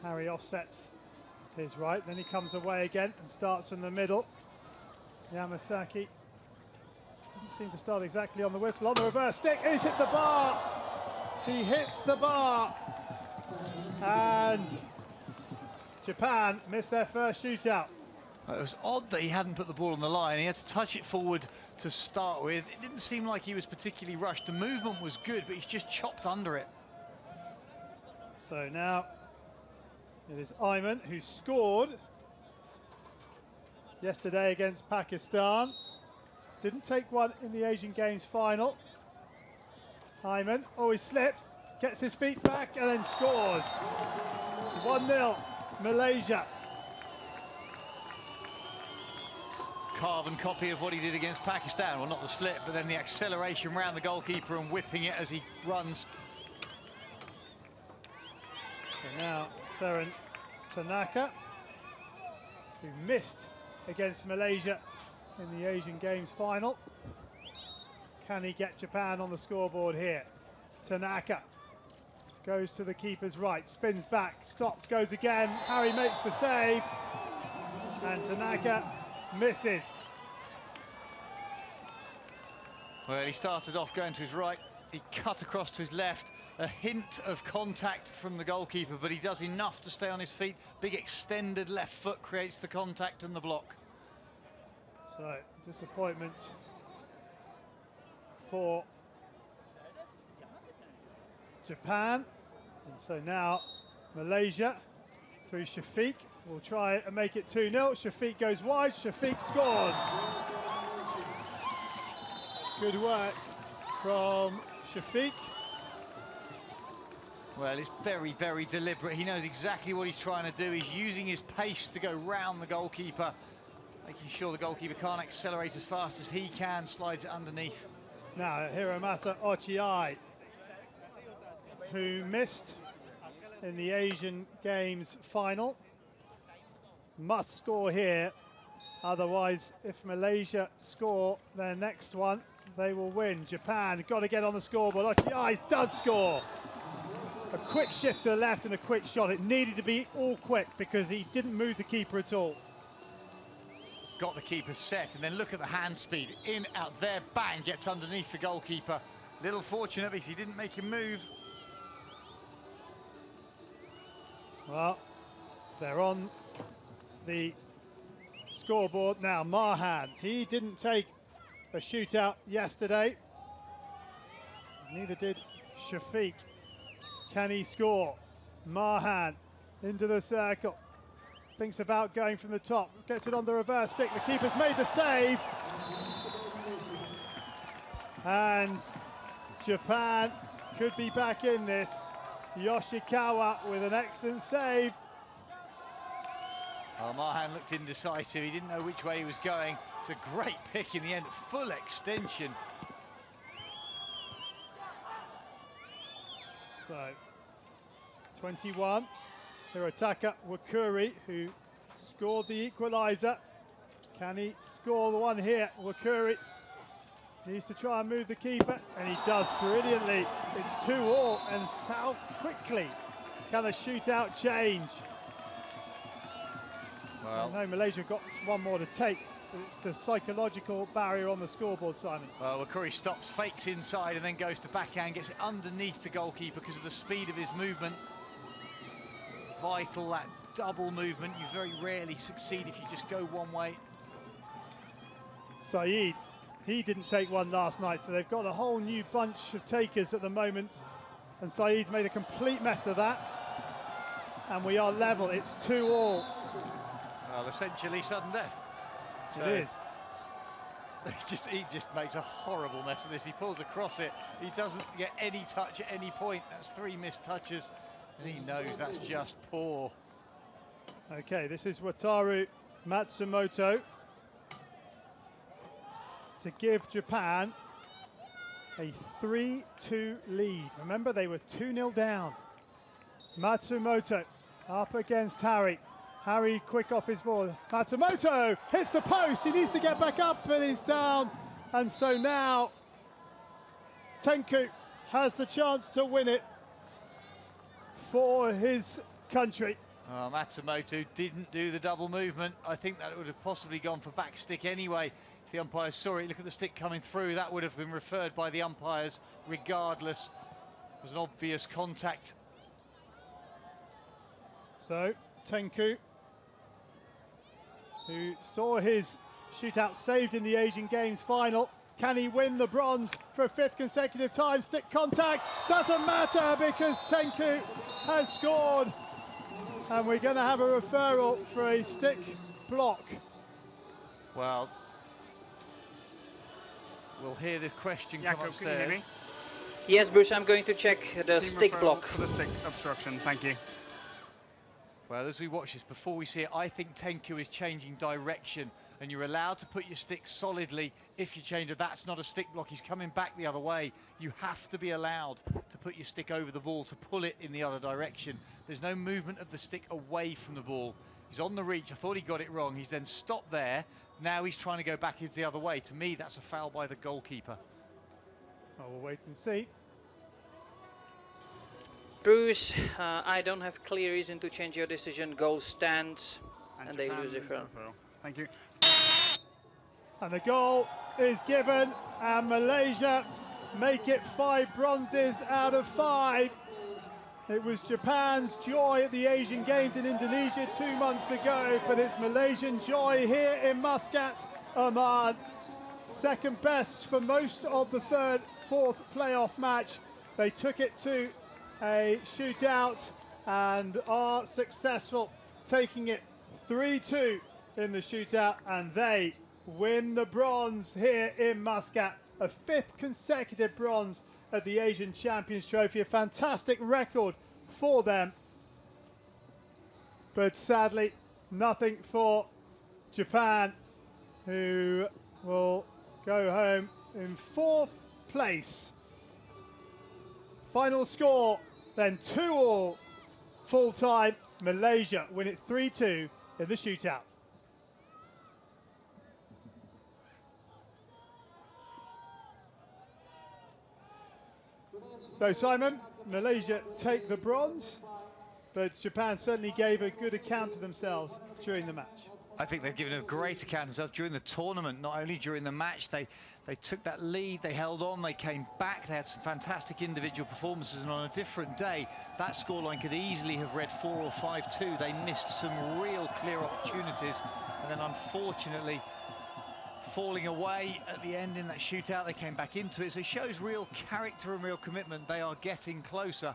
Harry offsets to his right, then he comes away again and starts from the middle. Yamasaki doesn't seem to start exactly on the whistle. On the reverse stick, he's hit the bar. He hits the bar. And Japan missed their first shootout. It was odd that he hadn't put the ball on the line. He had to touch it forward to start with. It didn't seem like he was particularly rushed. The movement was good, but he's just chopped under it. So now it is Ayman, who scored yesterday against Pakistan. Didn't take one in the Asian Games final. Ayman, he slipped, gets his feet back and then scores. 1-0, Malaysia. Carbon copy of what he did against Pakistan. Well, not the slip, but then the acceleration round the goalkeeper and whipping it as he runs. So now Seren Tanaka, who missed against Malaysia in the Asian Games final. Can he get Japan on the scoreboard here? Tanaka goes to the keeper's right, spins back, stops, goes again. Harry makes the save, and Tanaka misses. Well, he started off going to his right. He cut across to his left. A hint of contact from the goalkeeper, but he does enough to stay on his feet. Big extended left foot creates the contact and the block. So, disappointment for Japan. And so now Malaysia through Shafiq will try and make it 2-0. Shafiq goes wide, Shafiq scores. Good work from Shafiq. Well, it's very, very deliberate. He knows exactly what he's trying to do. He's using his pace to go round the goalkeeper, making sure the goalkeeper can't accelerate as fast as he can, slides it underneath. Now, Hiromasa Ochiai, who missed in the Asian Games final, must score here. Otherwise, if Malaysia score their next one, they will win. Japan got to get on the scoreboard. Ochiai does score. A quick shift to the left and a quick shot. It needed to be all quick because he didn't move the keeper at all. Got the keeper set, and then look at the hand speed. In, out, there, bang, gets underneath the goalkeeper. Little fortunate because he didn't make him move. Well, they're on the scoreboard now. Mahan, he didn't take a shootout yesterday. Neither did Shafiq. Can he score? Mahan into the circle. Thinks about going from the top. Gets it on the reverse stick. The keeper's made the save. And Japan could be back in this. Yoshikawa with an excellent save. Well, Mahan looked indecisive. He didn't know which way he was going. It's a great pick in the end. Full extension. So, 21, Hirotaka Wakuri, who scored the equaliser. Can he score the one here? Wakuri needs to try and move the keeper, and he does brilliantly. It's 2-2, and how quickly can the shootout change? Well, I know Malaysia got one more to take, but it's the psychological barrier on the scoreboard, Simon. well, Wakuri stops, fakes inside, and then goes to backhand, gets it underneath the goalkeeper because of the speed of his movement. Vital, that double movement. You very rarely succeed if you just go one way. Saeed, he didn't take one last night, so they've got a whole new bunch of takers at the moment, and Saeed's made a complete mess of that, and we are level. It's 2-2. Well, essentially sudden death. So It is. he just makes a horrible mess of this. He pulls across it. He doesn't get any touch at any point. That's 3 missed touches, and he knows that's just poor. Okay, this is Wataru Matsumoto to give Japan a 3-2 lead. Remember, they were 2-0 down. Matsumoto up against Harry. Harry quick off his ball. Matsumoto hits the post. He needs to get back up, but he's down. And so now Tenku has the chance to win it for his country. Matsumoto didn't do the double movement. I think that would have possibly gone for back stick anyway. If the umpires saw it, look at the stick coming through, that would have been referred by the umpires regardless. It was an obvious contact. So, Tenku, who saw his shootout saved in the Asian Games final, can he win the bronze for a 5th consecutive time? Stick contact doesn't matter because Tenku has scored. And we're going to have a referral for a stick block. Well, we'll hear this question come upstairs. Yes, Bruce, I'm going to check the stick block. For the stick obstruction, thank you. Well, as we watch this, before we see it, I think Tenku is changing direction, and you're allowed to put your stick solidly if you change it. That's not a stick block. He's coming back the other way. You have to be allowed to put your stick over the ball to pull it in the other direction. There's no movement of the stick away from the ball. He's on the reach. I thought he got it wrong. He's then stopped there. Now he's trying to go back into the other way. To me, that's a foul by the goalkeeper. Well, we'll wait and see. Bruce, I don't have clear reason to change your decision. Goal stands, and they lose the referral. Thank you. And the goal is given, and Malaysia make it 5 bronzes out of 5. It was Japan's joy at the Asian Games in Indonesia 2 months ago, but it's Malaysian joy here in Muscat, Oman. Second best for most of the 3rd, 4th playoff match. They took it to a shootout and are successful, taking it 3-2 in the shootout, and they win the bronze here in Muscat, a 5th consecutive bronze at the Asian Champions Trophy, a fantastic record for them. But sadly, nothing for Japan, who will go home in 4th place. Final score, then 2-2 full time. Malaysia win it 3-2 in the shootout. So Simon, Malaysia take the bronze, but Japan certainly gave a good account of themselves during the match. I think they've given a great account of themselves during the tournament, not only during the match. They took that lead, they held on, they came back, they had some fantastic individual performances, and on a different day, that scoreline could easily have read 4 or 5-2. They missed some real clear opportunities, and then unfortunately, falling away at the end in that shootout, they came back into it. So it shows real character and real commitment. They are getting closer,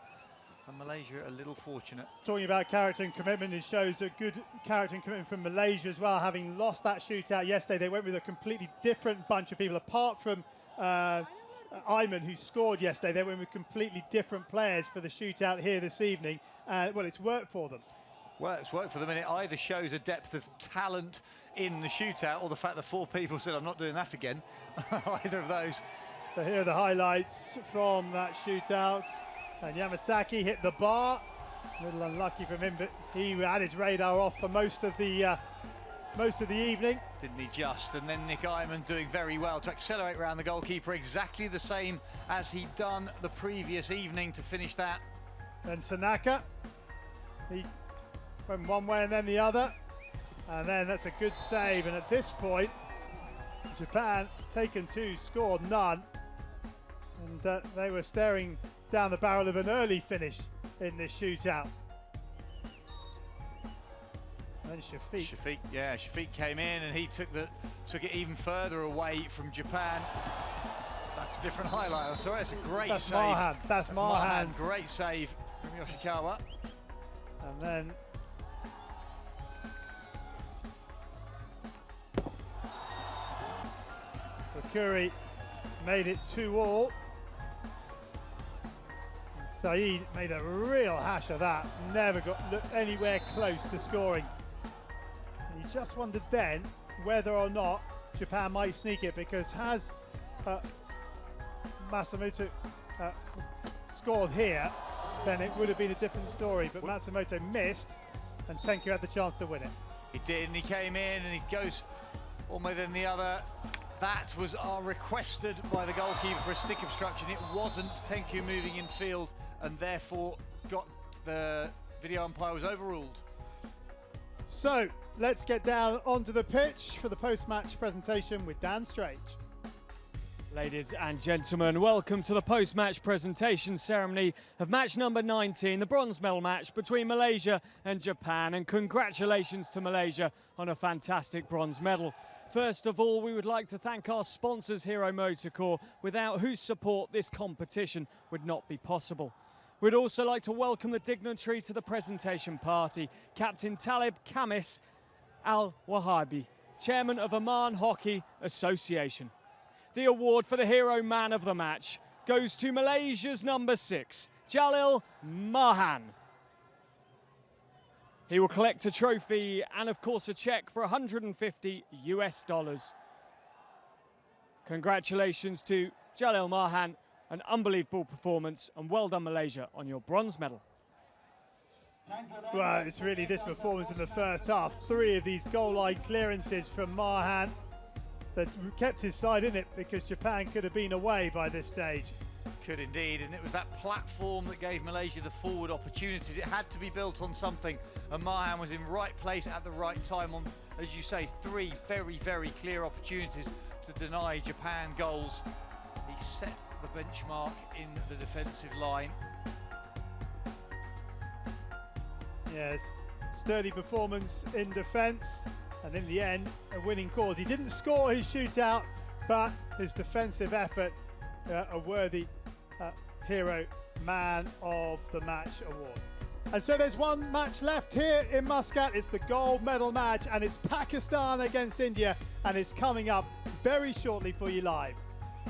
and Malaysia a little fortunate. Talking about character and commitment, it shows a good character and commitment from Malaysia as well. Having lost that shootout yesterday, they went with a completely different bunch of people. Apart from Ayman, who scored yesterday, they went with completely different players for the shootout here this evening. Well, it's worked for them. Well, it's worked for them, and it either shows a depth of talent in the shootout, or the fact that 4 people said, I'm not doing that again. Either of those. So here are the highlights from that shootout. And Yamasaki hit the bar. A little unlucky from him, but he had his radar off for most of the evening. Didn't he just? And then Nick Ayman doing very well to accelerate around the goalkeeper, exactly the same as he'd done the previous evening to finish that. Then Tanaka, he went one way and then the other. And then that's a good save. And at this point, Japan taken 2, scored none. And they were staring down the barrel of an early finish in this shootout. And then Shafiq came in, and he took it even further away from Japan. That's a different highlight. I'm sorry, it's a great save. Mahan. That's Mahan. Great save from Yoshikawa. And then Curry made it 2-2. Saeed made a real hash of that, never got anywhere close to scoring. And you just wondered then whether or not Japan might sneak it, because has Matsumoto scored here, then it would have been a different story. But Matsumoto missed, and Tenku had the chance to win it. He did, and he came in, and he goes one way then the other. That was requested by the goalkeeper for a stick obstruction. It wasn't. Tenku moving in field, and therefore the video umpire was overruled. So let's get down onto the pitch for the post-match presentation with Dan Strange. Ladies and gentlemen, welcome to the post-match presentation ceremony of match number 19, the bronze medal match between Malaysia and Japan, and congratulations to Malaysia on a fantastic bronze medal. First of all, we would like to thank our sponsors, Hero Motorcore, without whose support this competition would not be possible. We'd also like to welcome the dignitary to the presentation party, Captain Talib Khamis Al-Wahabi, Chairman of Oman Hockey Association. The award for the hero man of the match goes to Malaysia's number 6, Jalil Mahan. He will collect a trophy and, of course, a check for $150 US. Congratulations to Jalil Mahan, an unbelievable performance, and well done, Malaysia, on your bronze medal. Well, it's really this performance in the first half. 3 of these goal line clearances from Mahan that kept his side in it, because Japan could have been away by this stage. Could indeed, and it was that platform that gave Malaysia the forward opportunities. It had to be built on something, and Mahan was in right place at the right time on, as you say, 3 very, very clear opportunities to deny Japan goals. He set the benchmark in the defensive line. Yes, sturdy performance in defence, and in the end, a winning cause. He didn't score his shootout, but his defensive effort, a worthy Hero Man of the Match award. And so there's one match left here in Muscat. It's the gold medal match, and it's Pakistan against India, and it's coming up very shortly for you live.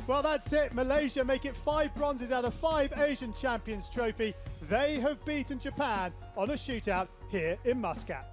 Well, that's it. Malaysia make it 5 bronzes out of 5 Asian Champions trophy. They have beaten Japan on a shootout here in Muscat.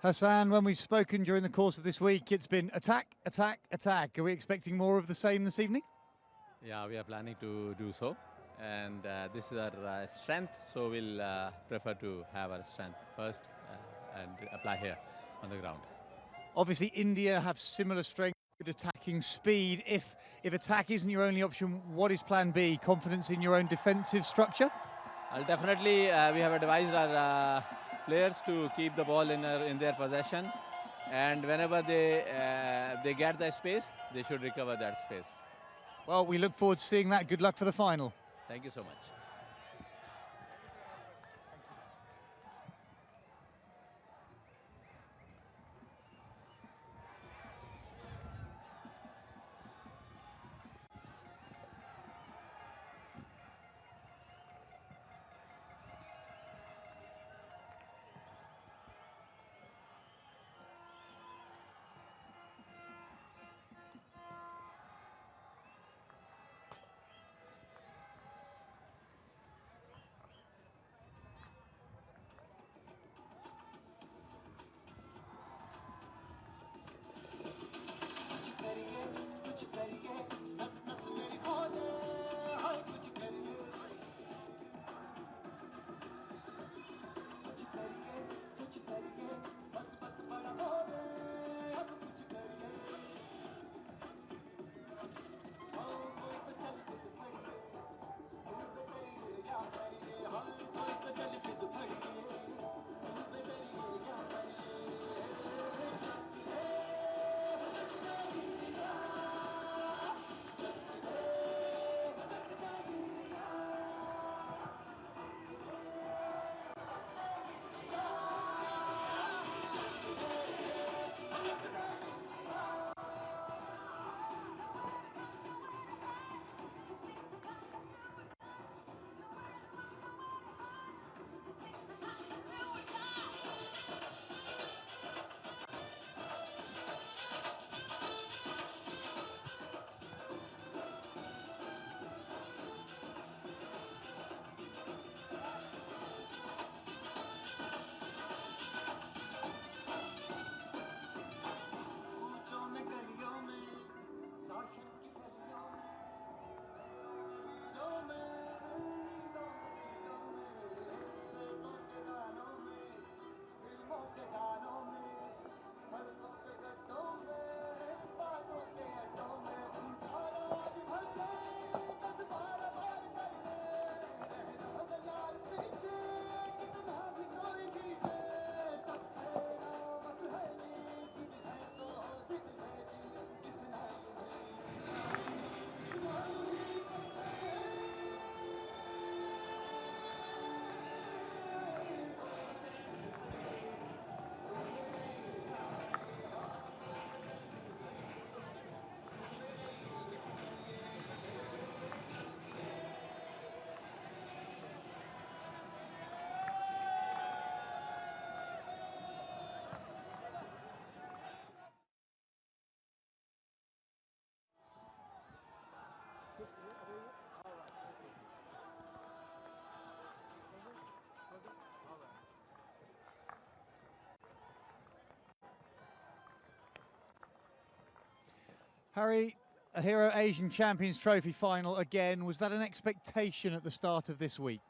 Hassan, when we've spoken during the course of this week, it's been attack, attack, attack. Are we expecting more of the same this evening? Yeah, we are planning to do so. And this is our strength, so we'll prefer to have our strength first and apply here on the ground. Obviously, India have similar strength, good attacking speed. If attack isn't your only option, what is plan B? Confidence in your own defensive structure? Definitely, we have advised our players to keep the ball in their possession, and whenever they get the space, they should recover that space. Well, we look forward to seeing that. Good luck for the final. Thank you so much. Harry, a Hero Asian Champions Trophy final again. Was that an expectation at the start of this week?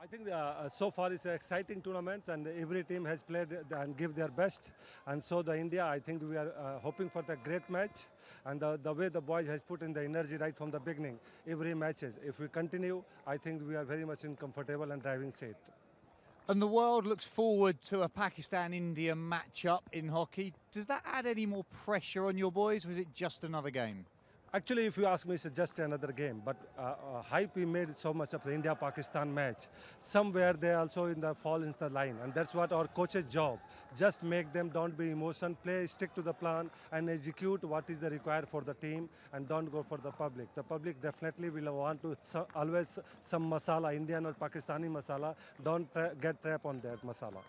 I think so far it's exciting tournaments and every team has played and give their best. And so the India, I think we are hoping for the great match. And the way the boys has put in the energy right from the beginning, every matches. If we continue, I think we are very much in comfortable and driving seat. And the world looks forward to a Pakistan-India match-up in hockey. Does that add any more pressure on your boys, or is it just another game? Actually, if you ask me, it's just another game. But hype we made so much of the India-Pakistan match. Somewhere they also fall into the line. And that's what our coach's job. Just make them don't be emotion, play, stick to the plan and execute what is the required for the team and don't go for the public. The public definitely will want to always some masala, Indian or Pakistani masala. Don't get trapped on that masala.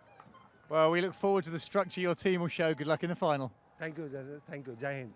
Well, we look forward to the structure your team will show. Good luck in the final. Thank you, judges. Thank you. Jai Hind.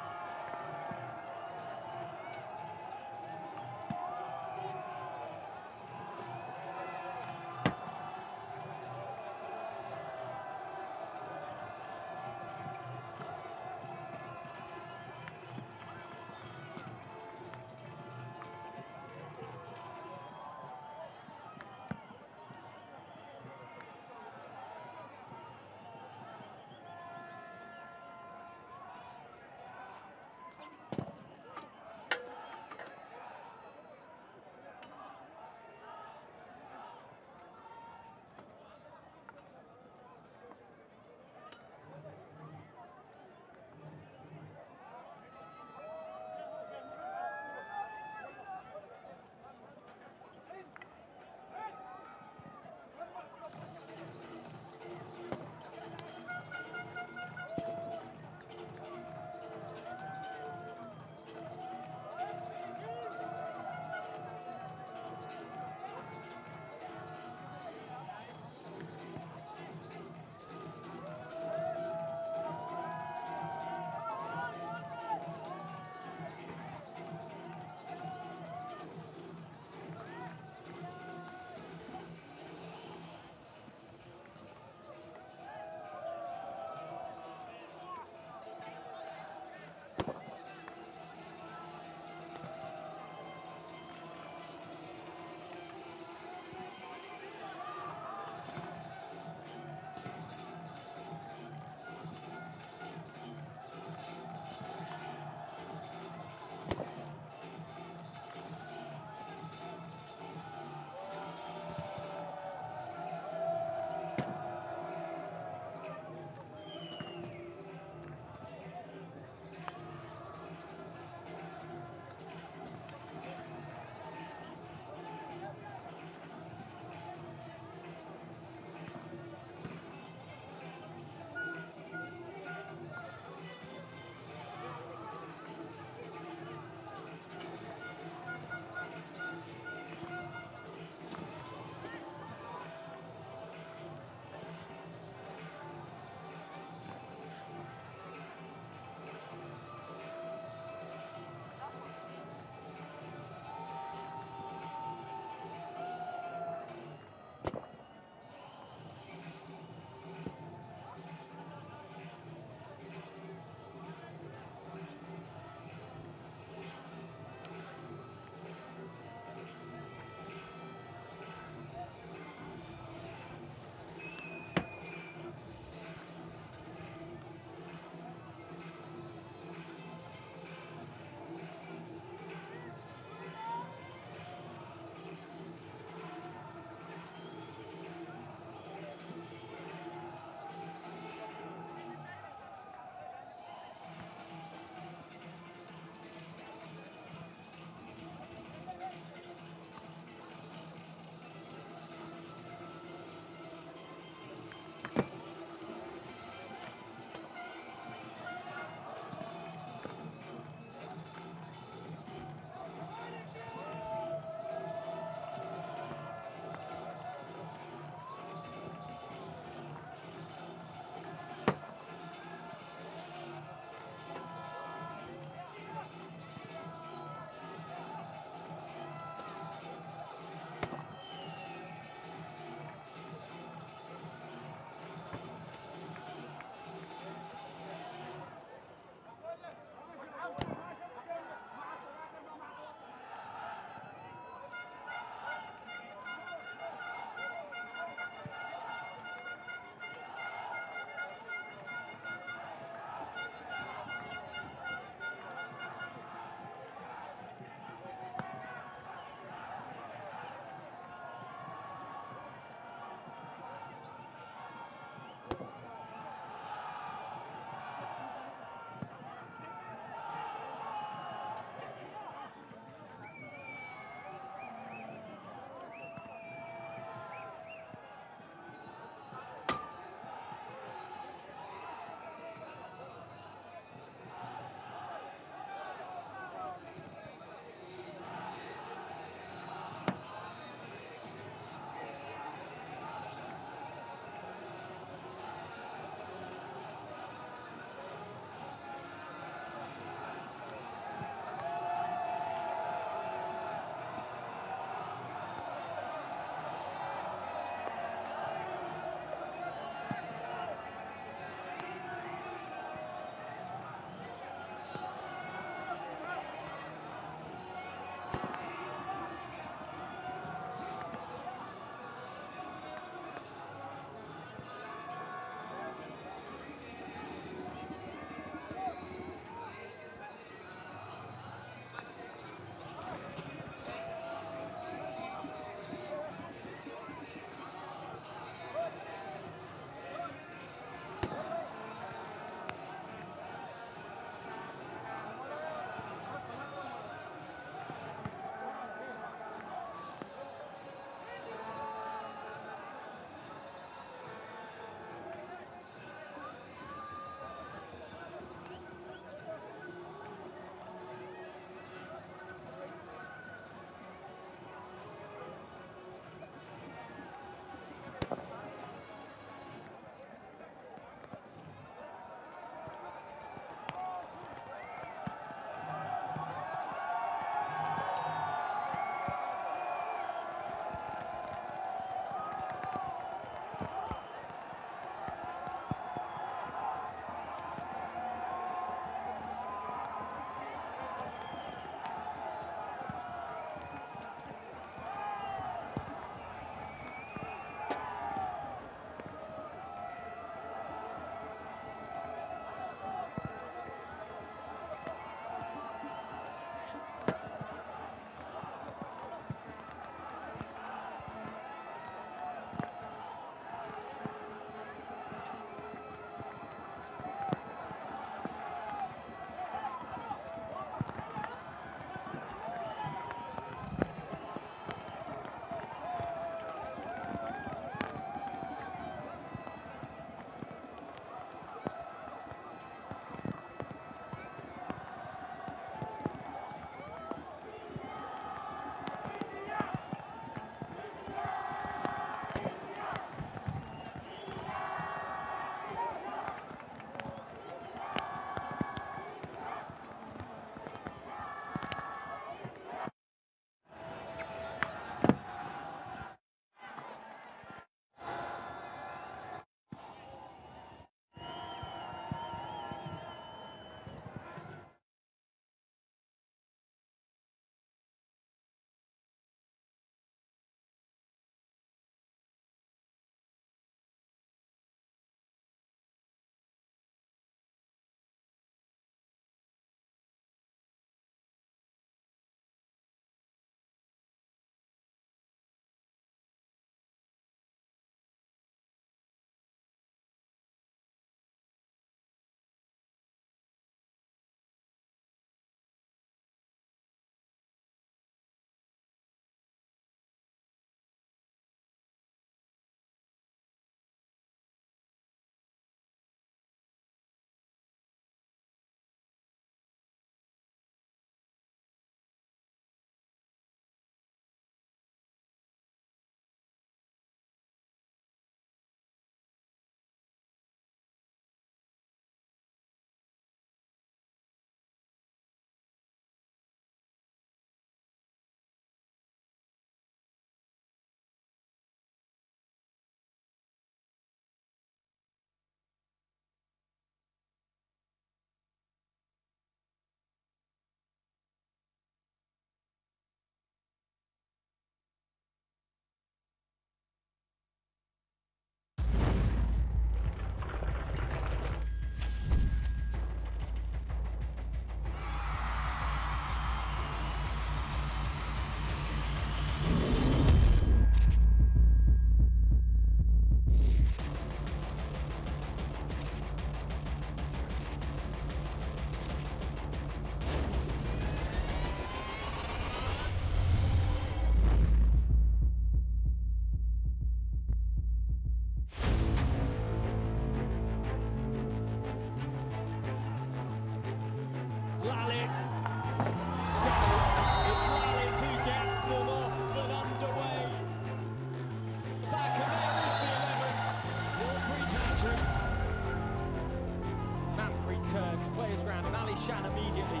Shan immediately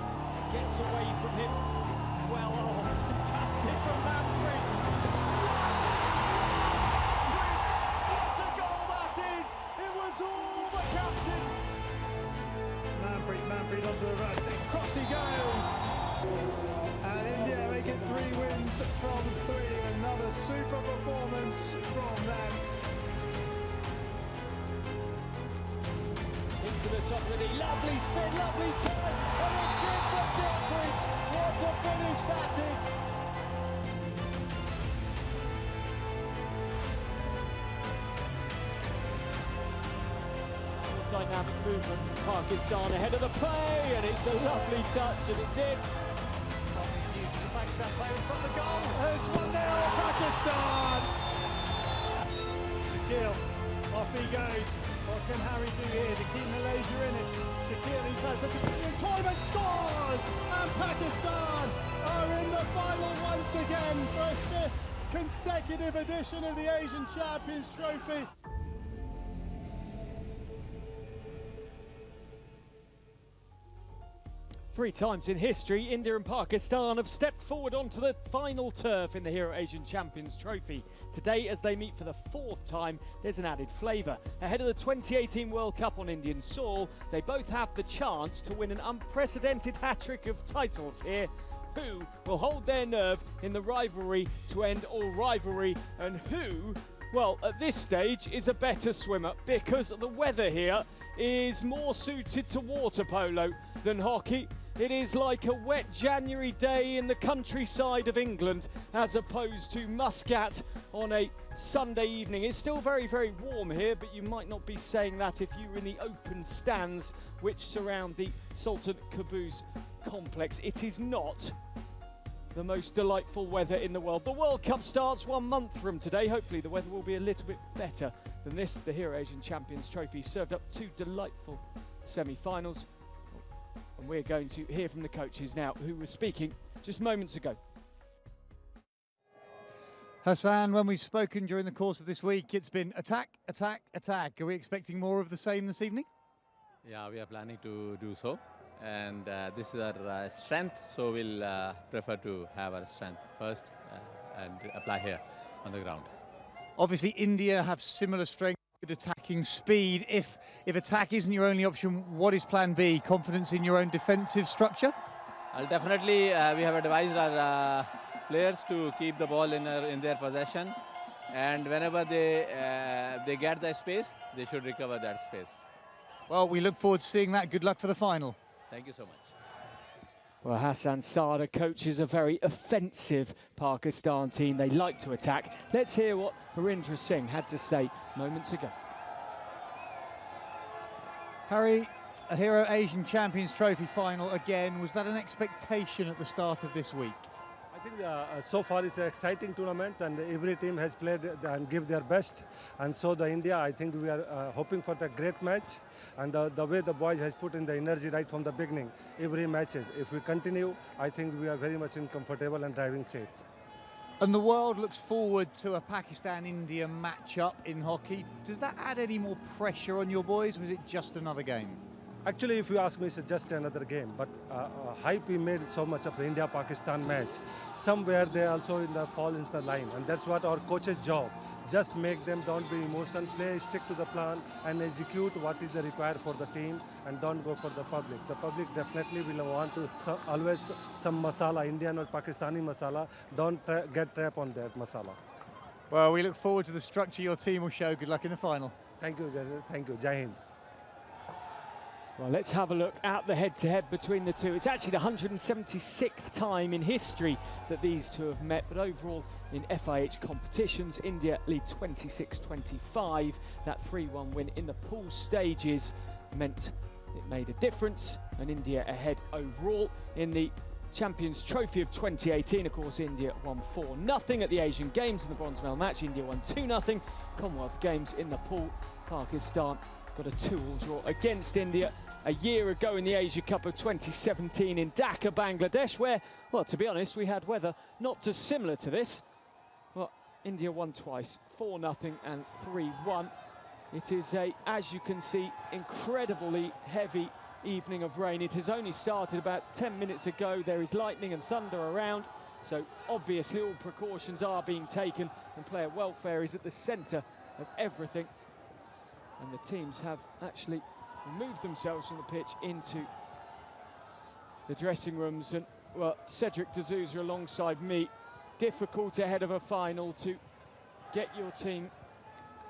gets away from him. Well, oh, fantastic from Manfred. What a goal that is! It was all the captain. Manfred onto the right, across he goes. And India make it 3 wins from 3. Another super performance from them. Into the top of the knee, lovely spin, lovely turn, and it's in for Gilchrist. What a finish that is! Dynamic movement from Pakistan ahead of the play, and it's a lovely touch, and it's in. Uses the Pakistan player in front of the goal. It's 1-0 Pakistan. Shakil, off he goes. What can Harry do here to keep Malaysia in it? Shakil inside such a brilliant tournament, scores! And Pakistan are in the final once again for a 5th consecutive edition of the Asian Champions Trophy. Three times in history, India and Pakistan have stepped forward onto the final turf in the Hero Asian Champions Trophy. Today, as they meet for the 4th time, there's an added flavour. Ahead of the 2018 World Cup on Indian soil, they both have the chance to win an unprecedented hat-trick of titles here. Who will hold their nerve in the rivalry to end all rivalry, and who, well, at this stage, is a better swimmer, because the weather here is more suited to water polo than hockey. It is like a wet January day in the countryside of England, as opposed to Muscat on a Sunday evening. It's still very, very warm here, but you might not be saying that if you were in the open stands which surround the Sultan Qaboos complex. It is not the most delightful weather in the world. The World Cup starts 1 month from today. Hopefully the weather will be a little bit better than this. The Hero Asian Champions Trophy served up 2 delightful semi-finals. And we're going to hear from the coaches now, who were speaking just moments ago. Hassan, when we've spoken during the course of this week, it's been attack, attack, attack. Are we expecting more of the same this evening? Yeah, we are planning to do so. And this is our strength, so we'll prefer to have our strength first and apply here on the ground. Obviously, India have similar strength. Good attacking speed. If attack isn't your only option, what is plan B? Confidence in your own defensive structure? Definitely, we have advised our players to keep the ball in their possession, and whenever they get the space, they should recover that space. Well, we look forward to seeing that. Good luck for the final. Thank you so much. Well, Hassan Sada coaches a very offensive Pakistan team. They like to attack. Let's hear what Harindra Singh had to say moments ago. Harry, a Hero Asian Champions Trophy final again. Was that an expectation at the start of this week? I think so far it's an exciting tournament, and every team has played and give their best. And so the India, I think we are hoping for the great match, and the way the boys has put in the energy right from the beginning, every matches. If we continue, I think we are very much comfortable and driving safe. And the world looks forward to a Pakistan-India matchup in hockey. Does that add any more pressure on your boys, or is it just another game? Actually, if you ask me, it's just another game. But hype we made so much of the India-Pakistan match. Somewhere they also fall into the line, and that's what our coach's job. Just make them don't be emotional, play, stick to the plan, and execute what is required for the team, and don't go for the public. The public definitely will want to always some masala, Indian or Pakistani masala. Don't get trapped on that masala. Well, we look forward to the structure your team will show. Good luck in the final. Thank you, Judges. Thank you. Jai Hind. Well, let's have a look at the head-to-head between the two. It's actually the 176th time in history that these two have met, but overall in FIH competitions, India lead 26-25. That 3-1 win in the pool stages meant it made a difference, and India ahead overall. In the Champions Trophy of 2018, of course, India won 4-0 at the Asian Games in the bronze medal match. India won 2-0. Commonwealth Games in the pool, Pakistan got a 2-2 draw against India a year ago in the Asia Cup of 2017 in Dhaka, Bangladesh, where, well, to be honest, we had weather not dissimilar to this. Well, India won twice, 4-0 and 3-1. It is a, as you can see, incredibly heavy evening of rain. It has only started about 10 minutes ago. There is lightning and thunder around, so obviously all precautions are being taken, and player welfare is at the centre of everything. And the teams have actually removed themselves from the pitch into the dressing rooms. And, well, Cedric de Souza alongside me. Difficult ahead of a final to get your team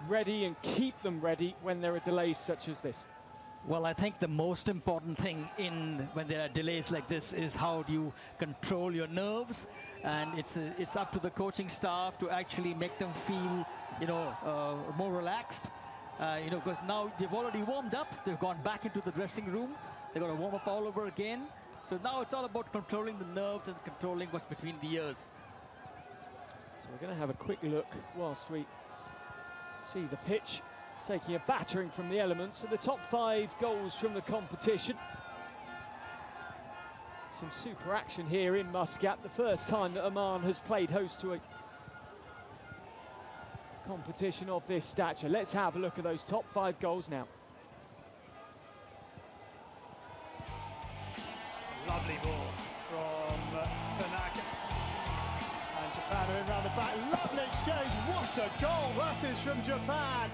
ready and keep them ready when there are delays such as this. Well, I think the most important thing when there are delays like this is how do you control your nerves, and it's up to the coaching staff to actually make them feel, more relaxed. Because now they've already warmed up, they've gone back into the dressing room, they're going to warm up all over again. So now it's all about controlling the nerves and controlling what's between the ears. So we're going to have a quick look whilst we see the pitch taking a battering from the elements. So the top 5 goals from the competition. Some super action here in Muscat. The first time that Oman has played host to a competition of this stature. Let's have a look at those top 5 goals now. Lovely ball from Tanaka. And Japan are in round the back. Lovely exchange. What a goal that is from Japan.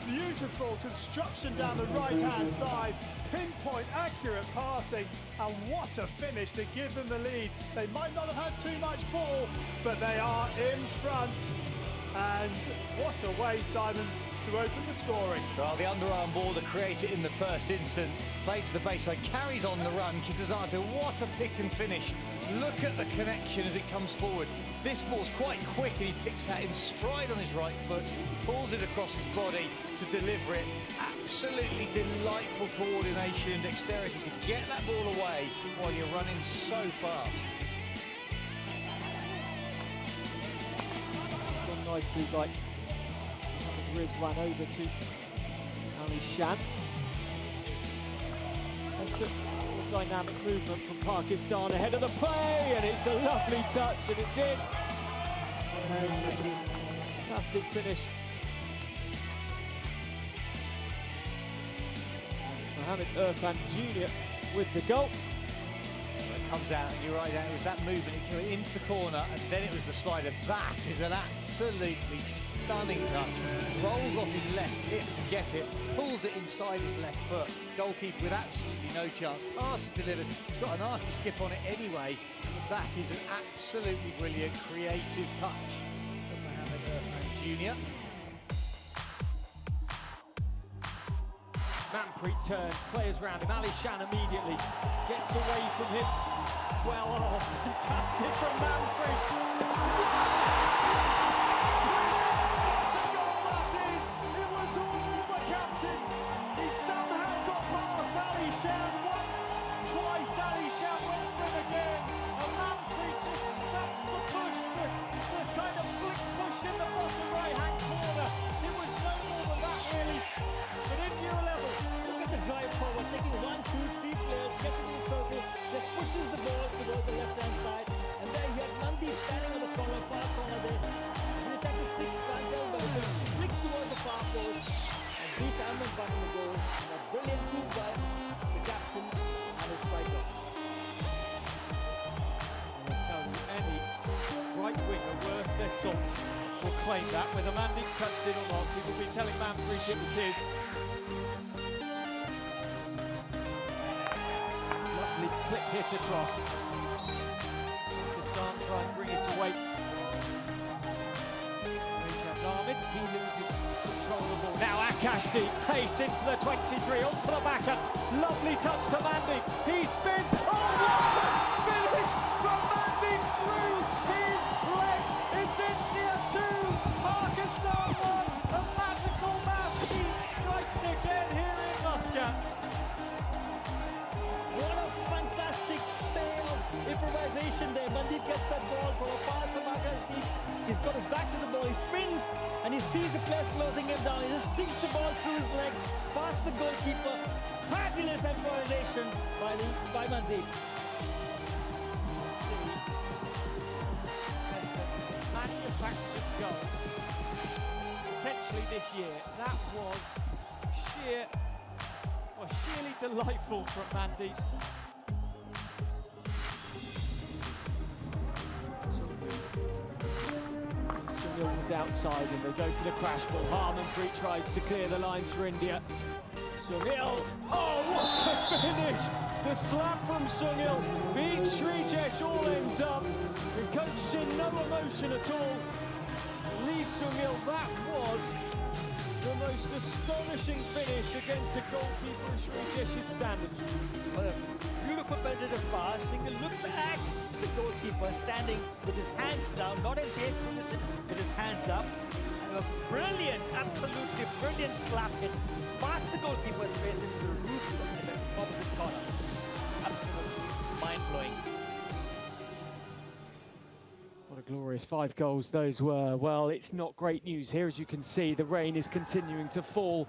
Beautiful construction down the right-hand side. Pinpoint accurate passing. And what a finish to give them the lead. They might not have had too much ball, but they are in front. And what a way, Simon, to open the scoring. Well, the underarm ball to create it in the first instance. Play to the baseline, carries on the run. Kitazatu, what a pick and finish. Look at the connection as it comes forward. This ball's quite quick and he picks that in stride on his right foot, pulls it across his body to deliver it. Absolutely delightful coordination and dexterity to get that ball away while you're running so fast. Gone nicely by Rizwan over to Ali Shan. And to dynamic movement from Pakistan ahead of the play, and it's a lovely touch, and it's in. And fantastic finish. Mohamed Irfan Jr. with the goal. It comes out, and you're right, it was that movement, it came into the corner, and then it was the slider. That is an absolutely stunning touch. Rolls off his left hip to get it, pulls it inside his left foot. Goalkeeper with absolutely no chance. Pass is delivered. He's got a nasty skip on it anyway. But that is an absolutely brilliant, creative touch from Mohamed Irfan Jr. Manpreet turns, players round him. Ali Shan immediately gets away from him. Well, oh, fantastic from Manpreet. Drive forward, taking 1, 2, 3 players, getting in the circle, just pushes the ball towards the left-hand side, and then you have Mandeep standing on the corner, far corner there. And he takes a stick, flicks towards the far post, and beats Ahmed button the goal. And a brilliant move by the captain and his striker. I'll tell you, any right winger worth their salt will claim that. Whether Mandeep touched it or not, he will be telling Manpreet it was his. Flick hit across. Pakistan try and bring it away. Ahmed, he loses control of the ball. Now Akashdi, pace into the 23, onto the back end. Lovely touch to Mandeep. He spins. Oh, what a finish from Mandeep through his legs. It's India 2, Pakistan 1. A magical Mandeep strikes again here in Muscat. Improvisation there. Mandeep gets that ball from a pass from Akashdeep. He's got his back to the ball. He spins and he sees the players closing him down. He just sticks the ball through his legs, past the goalkeeper. Fabulous improvisation by Mandeep. Manufactured goal. Potentially this year. That was sheer Well, really delightful from Mandy. Sunil was outside and they go for the crash ball. Harmanpreet tries to clear the lines for India. Sunil, oh what a finish! The slap from Sunil beats Srijesh, all ends up. The coach in no emotion at all. Lee Sunil, that was the most astonishing finish against the goalkeeper of Srijesh's standard. What a beautiful penetrative pass. Single looks at the goalkeeper standing with his hands down, not in face position, with his hands up. And a brilliant, absolutely brilliant slap hit past the goalkeeper's face into the roof of the opposite corner. Absolutely mind-blowing. What a glorious 5 goals those were. Well, it's not great news here. As you can see, the rain is continuing to fall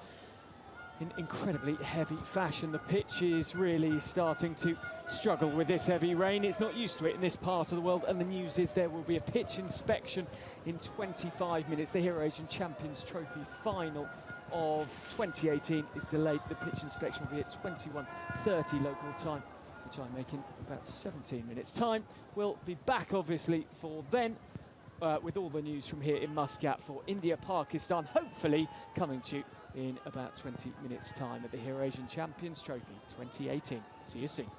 in incredibly heavy fashion. The pitch is really starting to struggle with this heavy rain. It's not used to it in this part of the world, and the news is there will be a pitch inspection in 25 minutes. The Hero Asian Champions Trophy final of 2018 is delayed. The pitch inspection will be at 21:30 local time, which I make in about 17 minutes time. We'll be back obviously for then with all the news from here in Muscat for India-Pakistan, hopefully coming to you in about 20 minutes time at the Hero Asian Champions Trophy 2018. See you soon.